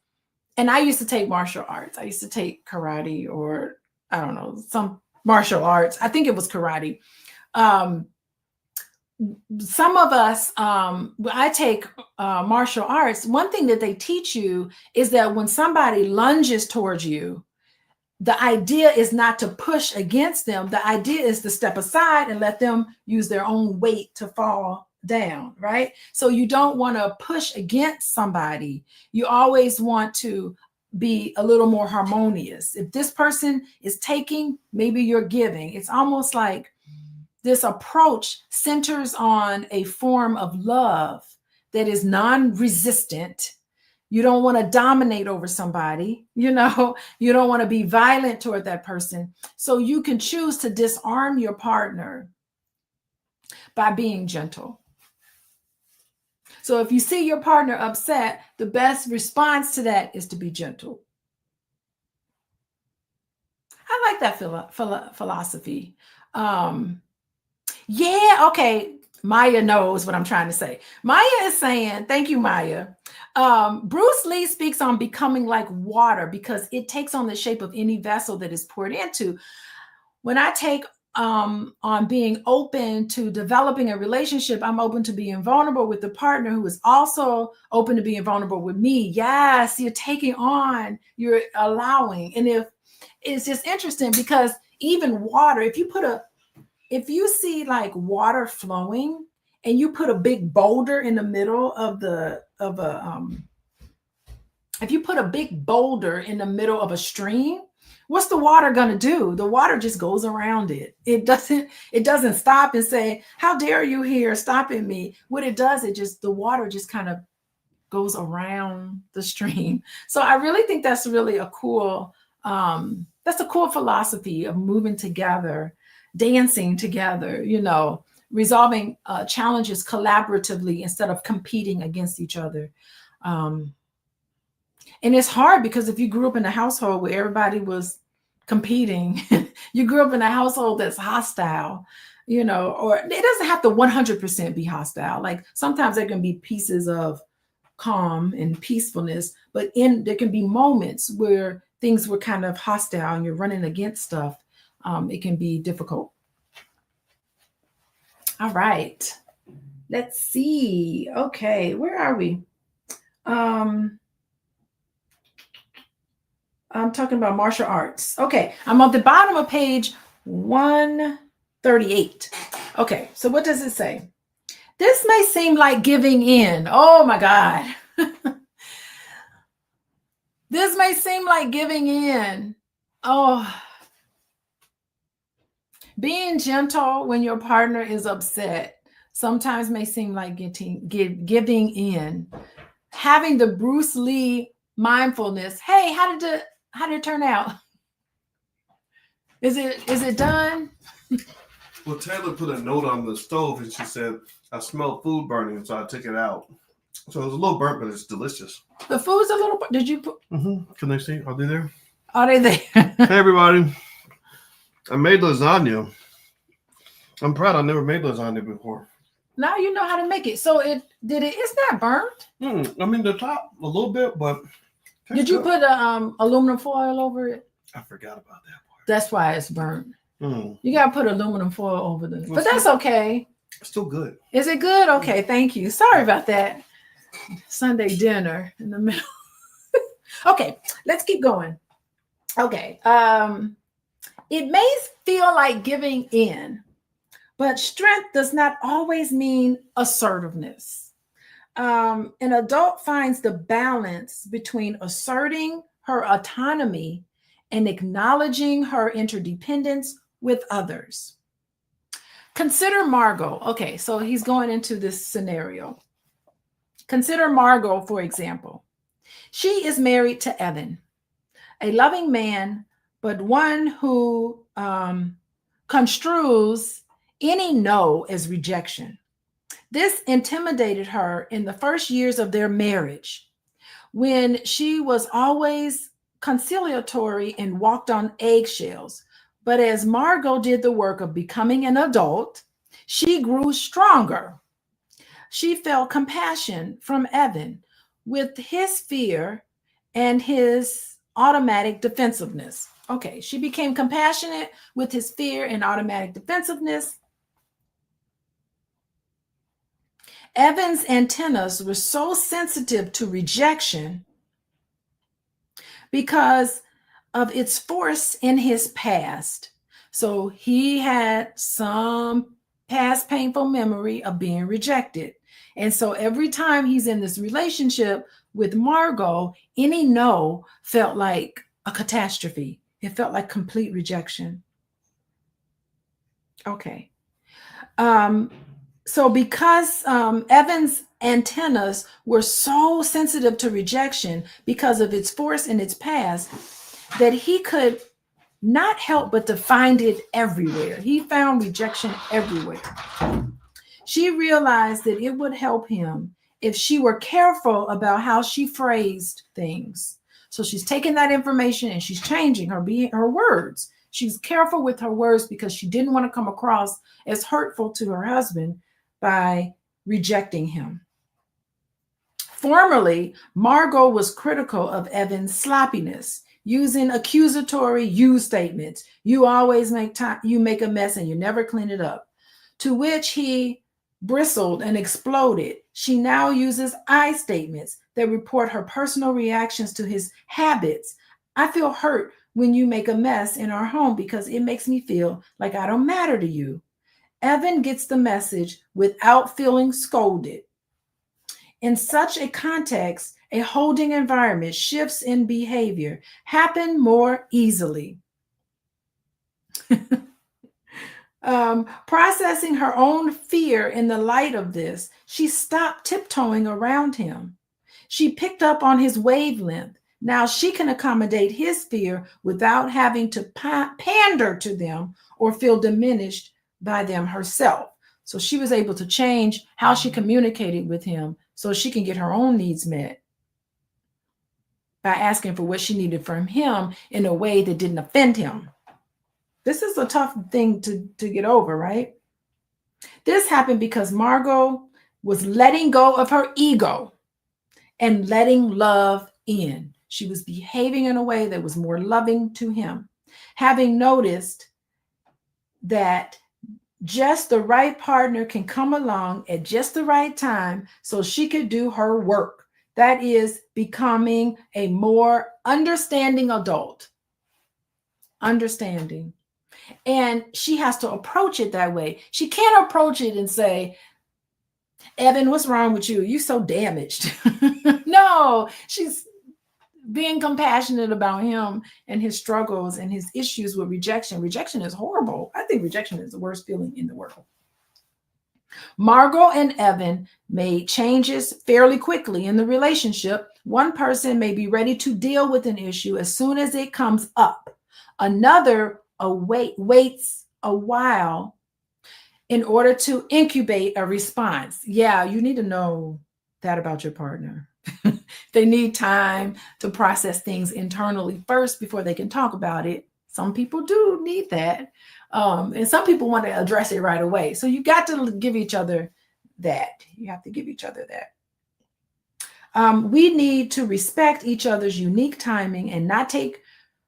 and I used to take martial arts. I used to take karate, or I don't know, some martial arts. I think it was karate. Some of us, I take martial arts. One thing that they teach you is that when somebody lunges towards you, the idea is not to push against them. The idea is to step aside and let them use their own weight to fall down, right? So you don't want to push against somebody. You always want to be a little more harmonious. If this person is taking, maybe you're giving. It's almost like this approach centers on a form of love that is non-resistant. You don't want to dominate over somebody, you don't want to be violent toward that person. So you can choose to disarm your partner by being gentle. So if you see your partner upset, the best response to that is to be gentle. I like that philosophy. Yeah, okay. Maya knows what I'm trying to say. Maya is saying, thank you, Maya. Bruce Lee speaks on becoming like water because it takes on the shape of any vessel that is poured into. When I take on being open to developing a relationship, I'm open to being vulnerable with the partner who is also open to being vulnerable with me. Yes, you're taking on, you're allowing. And if it's just interesting because even water, if you see like water flowing and you put a big boulder in the middle if you put a big boulder in the middle of a stream, what's the water going to do? The water just goes around it. It doesn't stop and say, how dare you here stopping me? What it does, the water just kind of goes around the stream. So I really think that's really a cool philosophy of moving together, dancing together, resolving challenges collaboratively instead of competing against each other. And it's hard because if you grew up in a household where everybody was competing, you grew up in a household that's hostile, or it doesn't have to 100% be hostile. Like sometimes there can be pieces of calm and peacefulness, but there can be moments where things were kind of hostile and you're running against stuff. It can be difficult. All right. Let's see. Okay, where are we? I'm talking about martial arts. Okay, I'm on the bottom of page 138. Okay, so what does it say? This may seem like giving in. Oh my God. This may seem like giving in. Oh, being gentle when your partner is upset sometimes may seem like giving in. Having the Bruce Lee mindfulness. Hey, how did it turn out? Is it done? Well, Taylor put a note on the stove and she said, I smelled food burning, so I took it out. So it was a little burnt, but it's delicious. The food's a little, did you put? Mm-hmm. Can they see? Are they there? Are they there? Hey, everybody. I made lasagna. I'm proud I never made lasagna before. Now you know how to make it. So it's not burnt? I mean, the top a little bit, but. Did you put aluminum foil over it? I forgot about that part. That's why it's burnt. You got to put aluminum foil over it. But that's okay. It's still good. Is it good? Okay, thank you. Sorry about that. Sunday dinner in the middle. Okay, let's keep going. Okay. It may feel like giving in, but strength does not always mean assertiveness. An adult finds the balance between asserting her autonomy and acknowledging her interdependence with others. Consider Margot. Okay, so he's going into this scenario. Consider Margot, for example. She is married to Evan, a loving man, but one who construes any no as rejection. This intimidated her in the first years of their marriage, when she was always conciliatory and walked on eggshells. But as Margot did the work of becoming an adult, she grew stronger. She felt compassion from Evan with his fear and his automatic defensiveness. Okay, she became compassionate with his fear and automatic defensiveness. Evan's antennas were so sensitive to rejection because of its force in his past. So he had some past painful memory of being rejected. And so every time he's in this relationship with Margot, any no felt like a catastrophe. It felt like complete rejection. Okay. So because Evan's antennas were so sensitive to rejection because of its force in its past, that he could not help but to find it everywhere. He found rejection everywhere. She realized that it would help him if she were careful about how she phrased things. So she's taking that information and she's changing her words. She's careful with her words because she didn't want to come across as hurtful to her husband by rejecting him. Formerly, Margot was critical of Evan's sloppiness, using accusatory you statements. You always make a mess and you never clean it up. To which he bristled and exploded. She now uses I statements that report her personal reactions to his habits. I feel hurt when you make a mess in our home because it makes me feel like I don't matter to you. Evan gets the message without feeling scolded. In such a context, a holding environment, shifts in behavior happen more easily. Processing her own fear in the light of this, she stopped tiptoeing around him. She picked up on his wavelength. Now she can accommodate his fear without having to pander to them or feel diminished by them herself. So she was able to change how she communicated with him so she can get her own needs met by asking for what she needed from him in a way that didn't offend him. This is a tough thing to get over, right? This happened because Margot was letting go of her ego and letting love in. She was behaving in a way that was more loving to him, having noticed that just the right partner can come along at just the right time so she could do her work. That is becoming a more understanding adult. Understanding. And she has to approach it that way. She can't approach it and say, Evan, what's wrong with you? You're so damaged. No, she's being compassionate about him and his struggles and his issues with rejection. Rejection is horrible. I think rejection is the worst feeling in the world. Margot and Evan made changes fairly quickly in the relationship. One person may be ready to deal with an issue as soon as it comes up. Another waits a while in order to incubate a response. Yeah, you need to know that about your partner. They need time to process things internally first before they can talk about it. Some people do need that. And some people want to address it right away. So you got to give each other that. You have to give each other that. We need to respect each other's unique timing and not take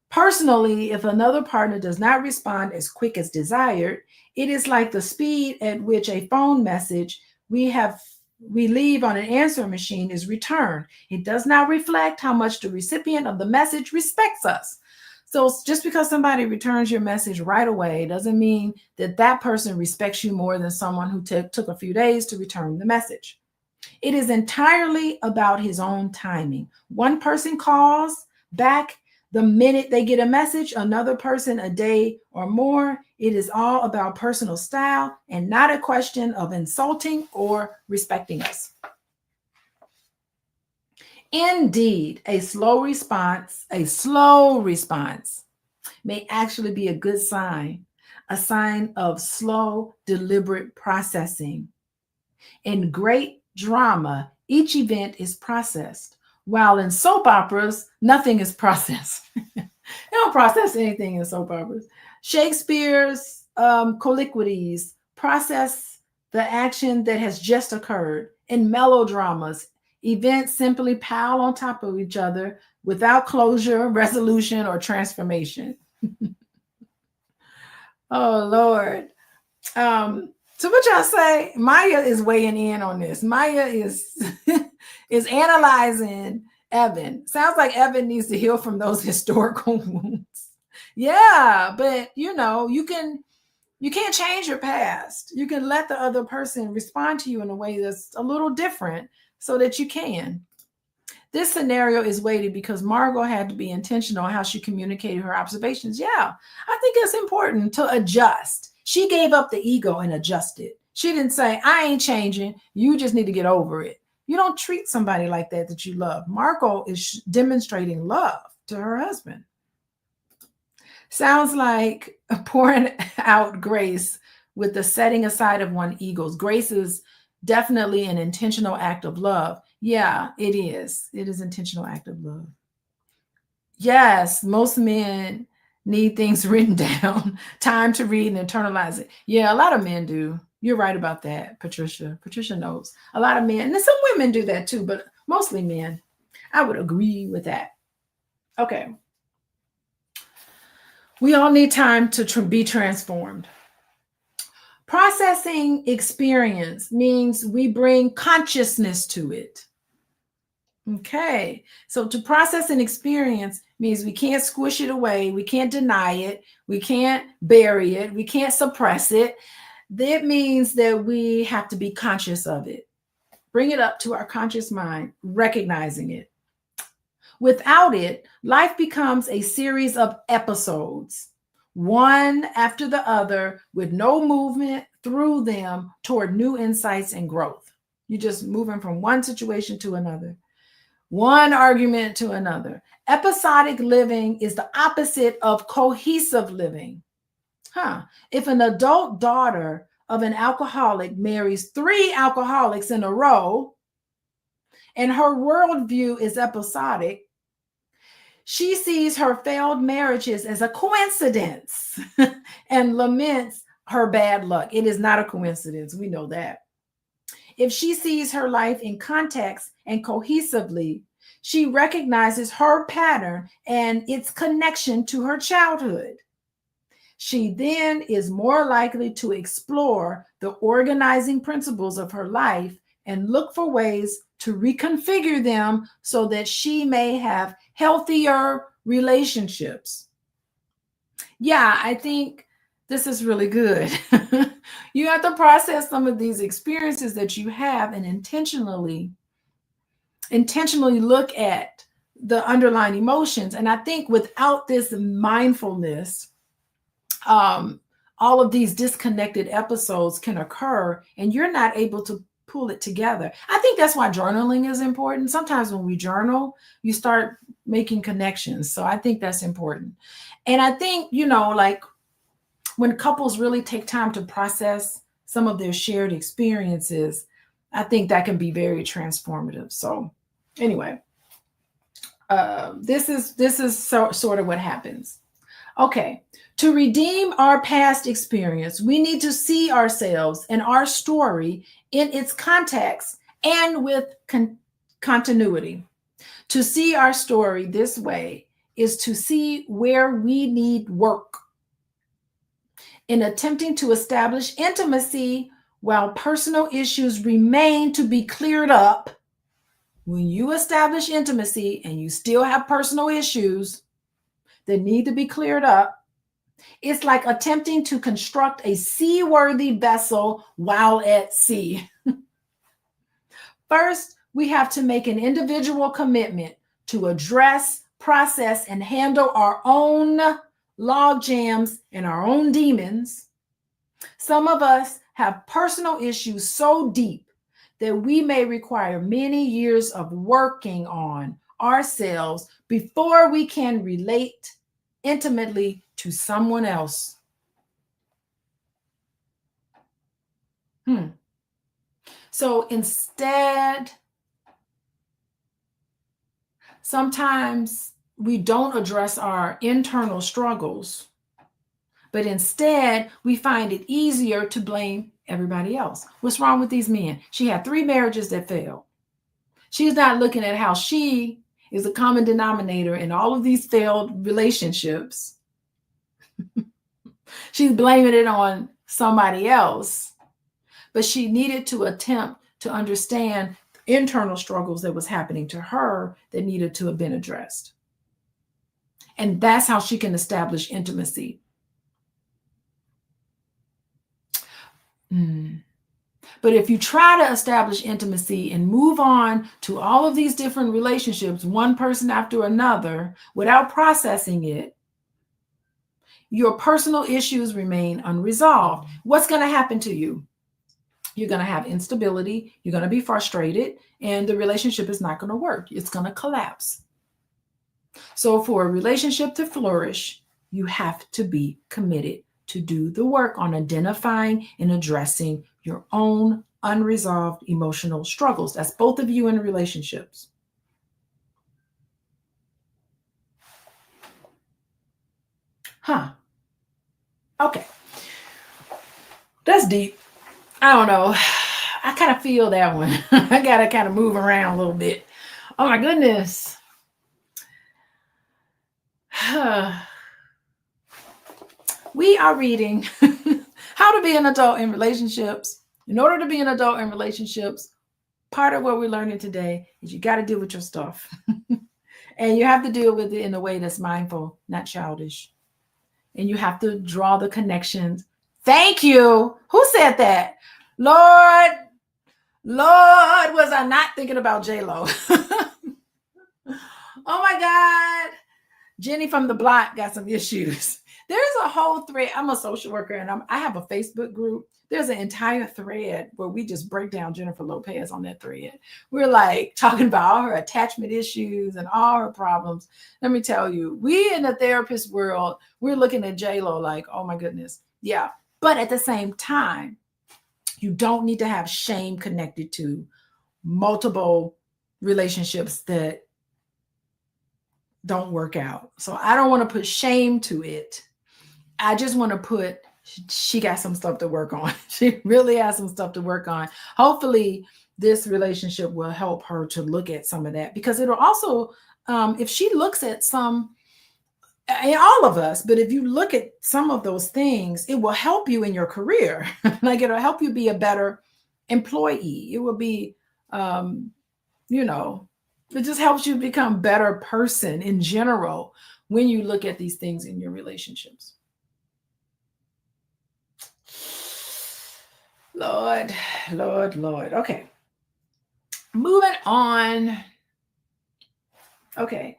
personally if another partner does not respond as quick as desired. It is like the speed at which a phone message we leave on an answering machine is returned. It does not reflect how much the recipient of the message respects us. So just because somebody returns your message right away doesn't mean that that person respects you more than someone who took a few days to return the message. It is entirely about his own timing. One person calls back the minute they get a message, another person a day or more. It is all about personal style and not a question of insulting or respecting us. Indeed, a slow response may actually be a good sign, a sign of slow, deliberate processing. In great drama, each event is processed, while in soap operas, nothing is processed. They don't process anything in soap operas. Shakespeare's colloquies process the action that has just occurred. In melodramas, events simply pile on top of each other without closure, resolution, or transformation. Oh, Lord. So what y'all say? Maya is weighing in on this. Maya is is analyzing Evan. Sounds like Evan needs to heal from those historical wounds. Yeah, but you can You can't change your past. You can let the other person respond to you in a way that's a little different so that you can. This scenario is weighted because Margot had to be intentional on how she communicated her observations. Yeah, I think it's important to adjust. She gave up the ego and adjusted. She didn't say, I ain't changing. You just need to get over it. You don't treat somebody like that you love. Margot is demonstrating love to her husband. Sounds like pouring out grace with the setting aside of one's egos. Grace is definitely an intentional act of love. Yeah, it is. It is intentional act of love. Yes, most men need things written down, time to read and internalize it. Yeah, a lot of men do. You're right about that, Patricia. Patricia knows. A lot of men, and some women do that too, but mostly men. I would agree with that. Okay. We all need time to be transformed. Processing experience means we bring consciousness to it. Okay, so to process an experience means we can't squish it away, we can't deny it, we can't bury it, we can't suppress it. That means that we have to be conscious of it. Bring it up to our conscious mind, recognizing it. Without it, life becomes a series of episodes, one after the other, with no movement through them toward new insights and growth. You're just moving from one situation to another, one argument to another. Episodic living is the opposite of cohesive living. If an adult daughter of an alcoholic marries 3 alcoholics in a row, and her worldview is episodic, she sees her failed marriages as a coincidence and laments her bad luck. It is not a coincidence. We know that. If she sees her life in context and cohesively, she recognizes her pattern and its connection to her childhood. She then is more likely to explore the organizing principles of her life and look for ways to reconfigure them so that she may have healthier relationships. Yeah, I think this is really good. You have to process some of these experiences that you have and intentionally look at the underlying emotions. And I think without this mindfulness, all of these disconnected episodes can occur and you're not able to pull it together. I think that's why journaling is important. Sometimes when we journal, you start making connections. So I think that's important. And I think, like when couples really take time to process some of their shared experiences, I think that can be very transformative. So anyway, this is sort of what happens. Okay, to redeem our past experience, we need to see ourselves and our story in its context and with continuity. To see our story this way is to see where we need work. In attempting to establish intimacy while personal issues remain to be cleared up, when you establish intimacy and you still have personal issues that need to be cleared up, it's like attempting to construct a seaworthy vessel while at sea. First, we have to make an individual commitment to address, process, and handle our own log jams and our own demons. Some of us have personal issues so deep that we may require many years of working on ourselves before we can relate intimately to someone else. So instead, sometimes we don't address our internal struggles, but instead we find it easier to blame everybody else. What's wrong with these men? She had 3 marriages that failed. She's not looking at how she is a common denominator in all of these failed relationships. She's blaming it on somebody else, but she needed to attempt to understand internal struggles that was happening to her that needed to have been addressed. And that's how she can establish intimacy. But if you try to establish intimacy and move on to all of these different relationships, one person after another, without processing it, your personal issues remain unresolved. What's going to happen to you? You're going to have instability. You're going to be frustrated, and the relationship is not going to work. It's going to collapse. So for a relationship to flourish, you have to be committed to do the work on identifying and addressing your own unresolved emotional struggles. That's both of you in relationships. Okay. That's deep. I don't know. I kind of feel that one. I got to kind of move around a little bit. Oh my goodness. We are reading How to Be an Adult in Relationships. In order to be an adult in relationships, part of what we're learning today is you got to deal with your stuff. And you have to deal with it in a way that's mindful, not childish. And you have to draw the connections. Thank you. Who said that? Lord, was I not thinking about J-Lo? Oh my God. Jenny from the block got some issues. There's a whole thread. I'm a social worker and I have a Facebook group. There's an entire thread where we just break down Jennifer Lopez on that thread. We're like talking about all her attachment issues and all her problems. Let me tell you, we in the therapist world, we're looking at J-Lo like, oh my goodness. Yeah. But at the same time, you don't need to have shame connected to multiple relationships that don't work out. So I don't want to put shame to it. I just want to put, she got some stuff to work on. She really has some stuff to work on. Hopefully this relationship will help her to look at some of that, because it'll also, if she looks at some, and all of us, but if you look at some of those things, it will help you in your career. Like it'll help you be a better employee. It will be, it just helps you become a better person in general when you look at these things in your relationships. Lord. Okay. Moving on. Okay.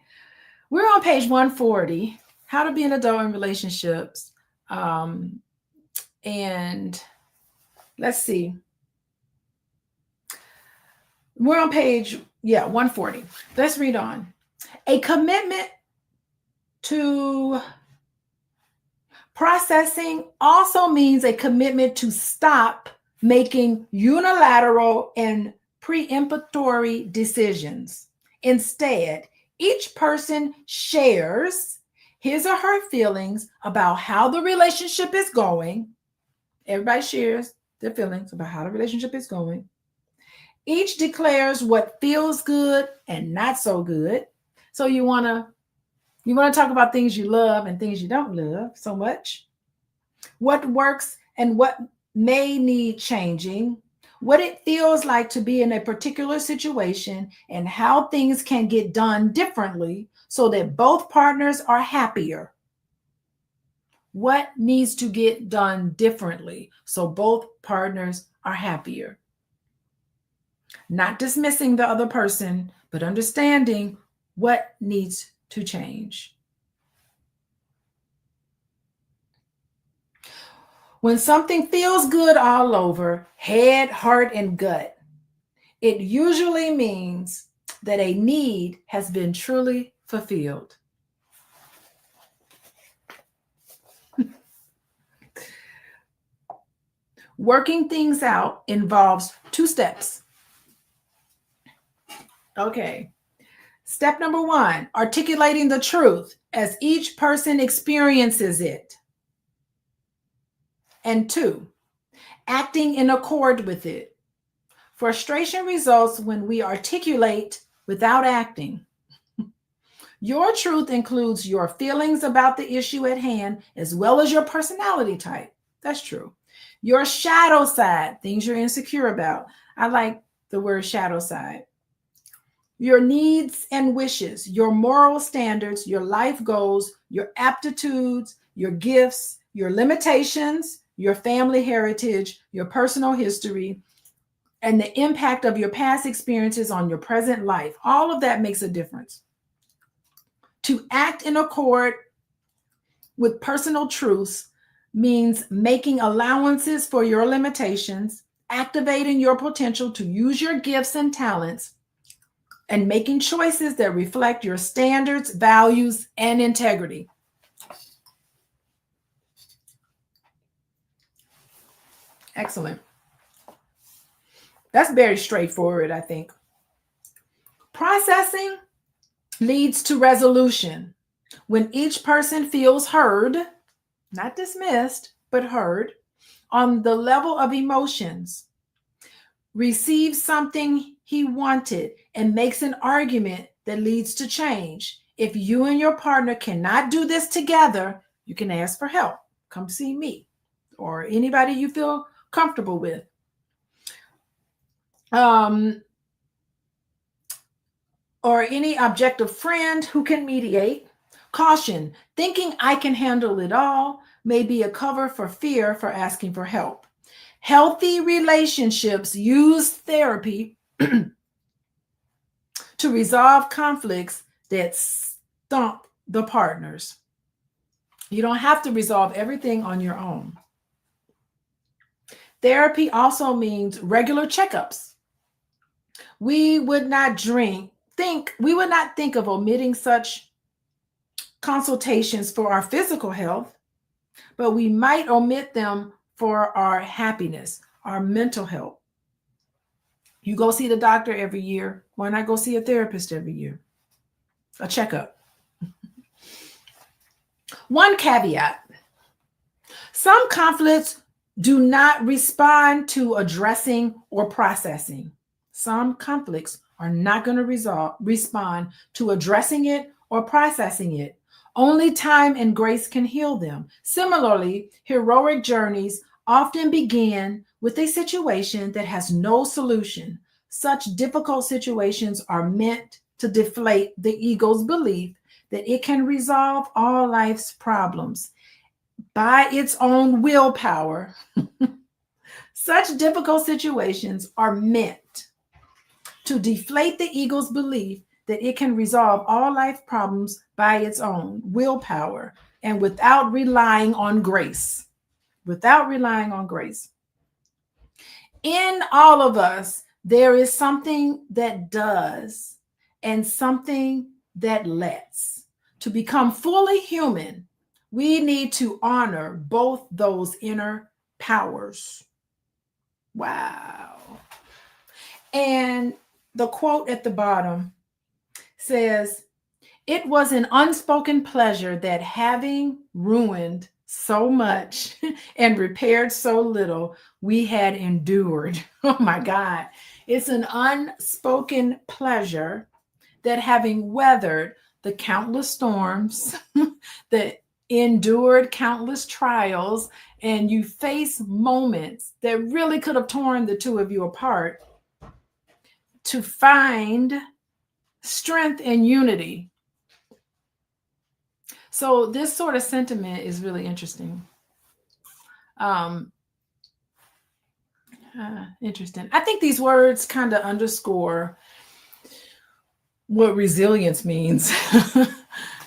We're on page 140, How to Be an Adult in Relationships. And let's see. We're on page 140. Let's read on. A commitment to processing also means a commitment to stop making unilateral and preemptory decisions. Instead, each person shares his or her feelings about how the relationship is going. Everybody shares their feelings about how the relationship is going. Each declares what feels good and not so good. So you want to talk about things you love and things you don't love so much. What works and what may need changing. What it feels like to be in a particular situation and how things can get done differently so that both partners are happier. What needs to get done differently so both partners are happier? Not dismissing the other person, but understanding what needs to change. When something feels good all over, head, heart, and gut, it usually means that a need has been truly fulfilled. Working things out involves 2 steps. Okay. Step number 1, articulating the truth as each person experiences it. And 2, acting in accord with it. Frustration results when we articulate without acting. Your truth includes your feelings about the issue at hand, as well as your personality type. That's true. Your shadow side, things you're insecure about. I like the word shadow side. Your needs and wishes, your moral standards, your life goals, your aptitudes, your gifts, your limitations, your family heritage, your personal history, and the impact of your past experiences on your present life. All of that makes a difference. To act in accord with personal truths means making allowances for your limitations, activating your potential to use your gifts and talents, and making choices that reflect your standards, values, and integrity. Excellent. That's very straightforward, I think. Processing leads to resolution. When each person feels heard, not dismissed, but heard, on the level of emotions, receives something he wanted, and makes an argument that leads to change. If you and your partner cannot do this together, you can ask for help. Come see me or anybody you feel comfortable with. Or any objective friend who can mediate. Caution, thinking I can handle it all may be a cover for fear for asking for help. Healthy relationships use therapy to resolve conflicts that stump the partners. You don't have to resolve everything on your own. Therapy also means regular checkups. We would not think of omitting such consultations for our physical health, but we might omit them for our happiness, our mental health. You go see the doctor every year. Why not go see a therapist every year? A checkup. One caveat. Some conflicts do not respond to addressing or processing. Some conflicts are not going to respond to addressing it or processing it. Only time and grace can heal them. Similarly, heroic journeys often begin with a situation that has no solution. Such difficult situations are meant to deflate the ego's belief that it can resolve all life's problems by its own willpower. Such difficult situations are meant to deflate the ego's belief that it can resolve all life problems by its own willpower and without relying on grace. Without relying on grace. In all of us, there is something that does and something that lets. To become fully human, we need to honor both those inner powers. Wow. And the quote at the bottom says, "It was an unspoken pleasure that having ruined so much and repaired so little, we had endured." Oh my God. It's an unspoken pleasure that having weathered the countless storms, that endured countless trials, and you face moments that really could have torn the two of you apart, to find strength and unity. So this sort of sentiment is really interesting. Interesting. I think these words kind of underscore what resilience means,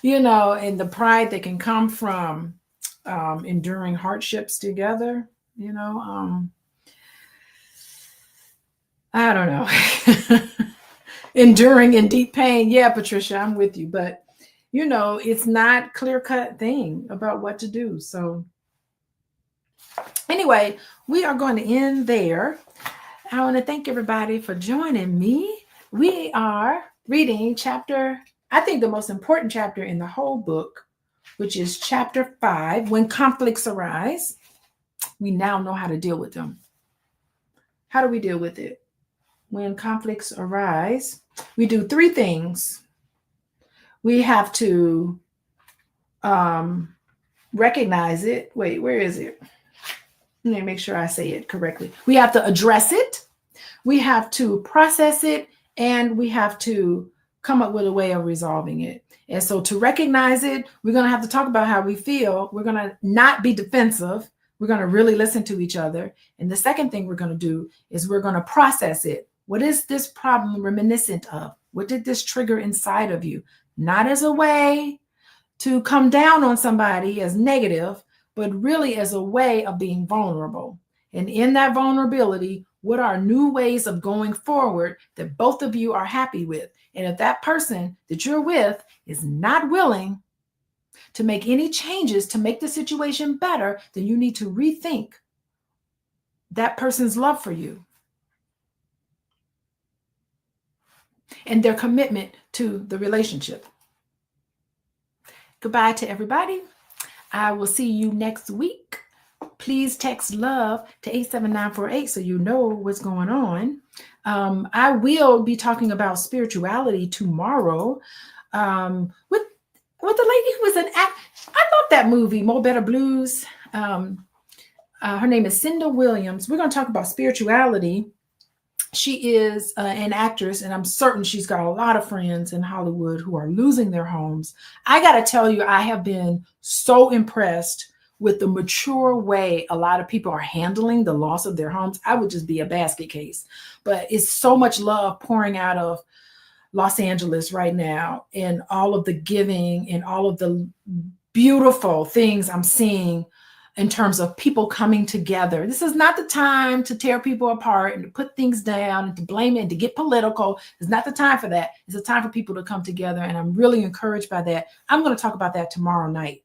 and the pride that can come from enduring hardships together, I don't know. Enduring in deep pain. Yeah, Patricia, I'm with you. But, it's not clear-cut thing about what to do. So anyway, we are going to end there. I want to thank everybody for joining me. We are reading I think the most important chapter in the whole book, which is chapter 5, When Conflicts Arise. We now know how to deal with them. How do we deal with it? When conflicts arise, we do 3 things. We have to recognize it. Wait, where is it? Let me make sure I say it correctly. We have to address it. We have to process it. And we have to come up with a way of resolving it. And so to recognize it, we're going to have to talk about how we feel. We're going to not be defensive. We're going to really listen to each other. And the second thing we're going to do is we're going to process it. What is this problem reminiscent of? What did this trigger inside of you? Not as a way to come down on somebody as negative, but really as a way of being vulnerable. And in that vulnerability, what are new ways of going forward that both of you are happy with? And if that person that you're with is not willing to make any changes to make the situation better, then you need to rethink that person's love for you and their commitment to the relationship. Goodbye to everybody. I will see you next week. Please text love to 87948 so you know what's going on. I will be talking about spirituality tomorrow with the lady who was an act. I love that movie, Mo Better Blues. Her name is Cinda Williams. We're going to talk about spirituality. She is an actress, and I'm certain she's got a lot of friends in Hollywood who are losing their homes. I got to tell you, I have been so impressed with the mature way a lot of people are handling the loss of their homes. I would just be a basket case. But it's so much love pouring out of Los Angeles right now, and all of the giving and all of the beautiful things I'm seeing in terms of people coming together. This is not the time to tear people apart and to put things down and to blame it and to get political. It's not the time for that. It's a time for people to come together, and I'm really encouraged by that. I'm going to talk about that tomorrow night.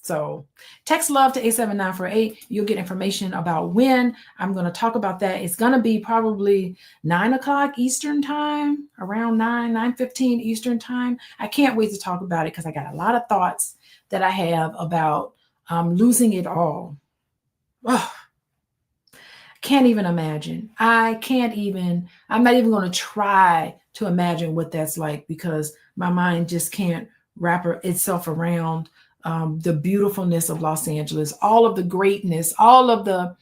So text love to 87948. You'll get information about when I'm going to talk about that. It's going to be probably 9 o'clock Eastern time, around 9:15 Eastern time. I can't wait to talk about it because I got a lot of thoughts that I have about losing it all. Oh, can't even imagine. I'm not even going to try to imagine what that's like because my mind just can't wrap itself around the beautifulness of Los Angeles, all of the greatness, all of the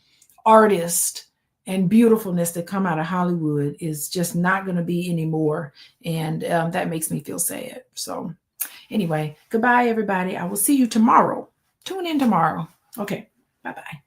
artists and beautifulness that come out of Hollywood is just not going to be anymore. And that makes me feel sad. So anyway, goodbye, everybody. I will see you tomorrow. Tune in tomorrow. Okay. Bye-bye.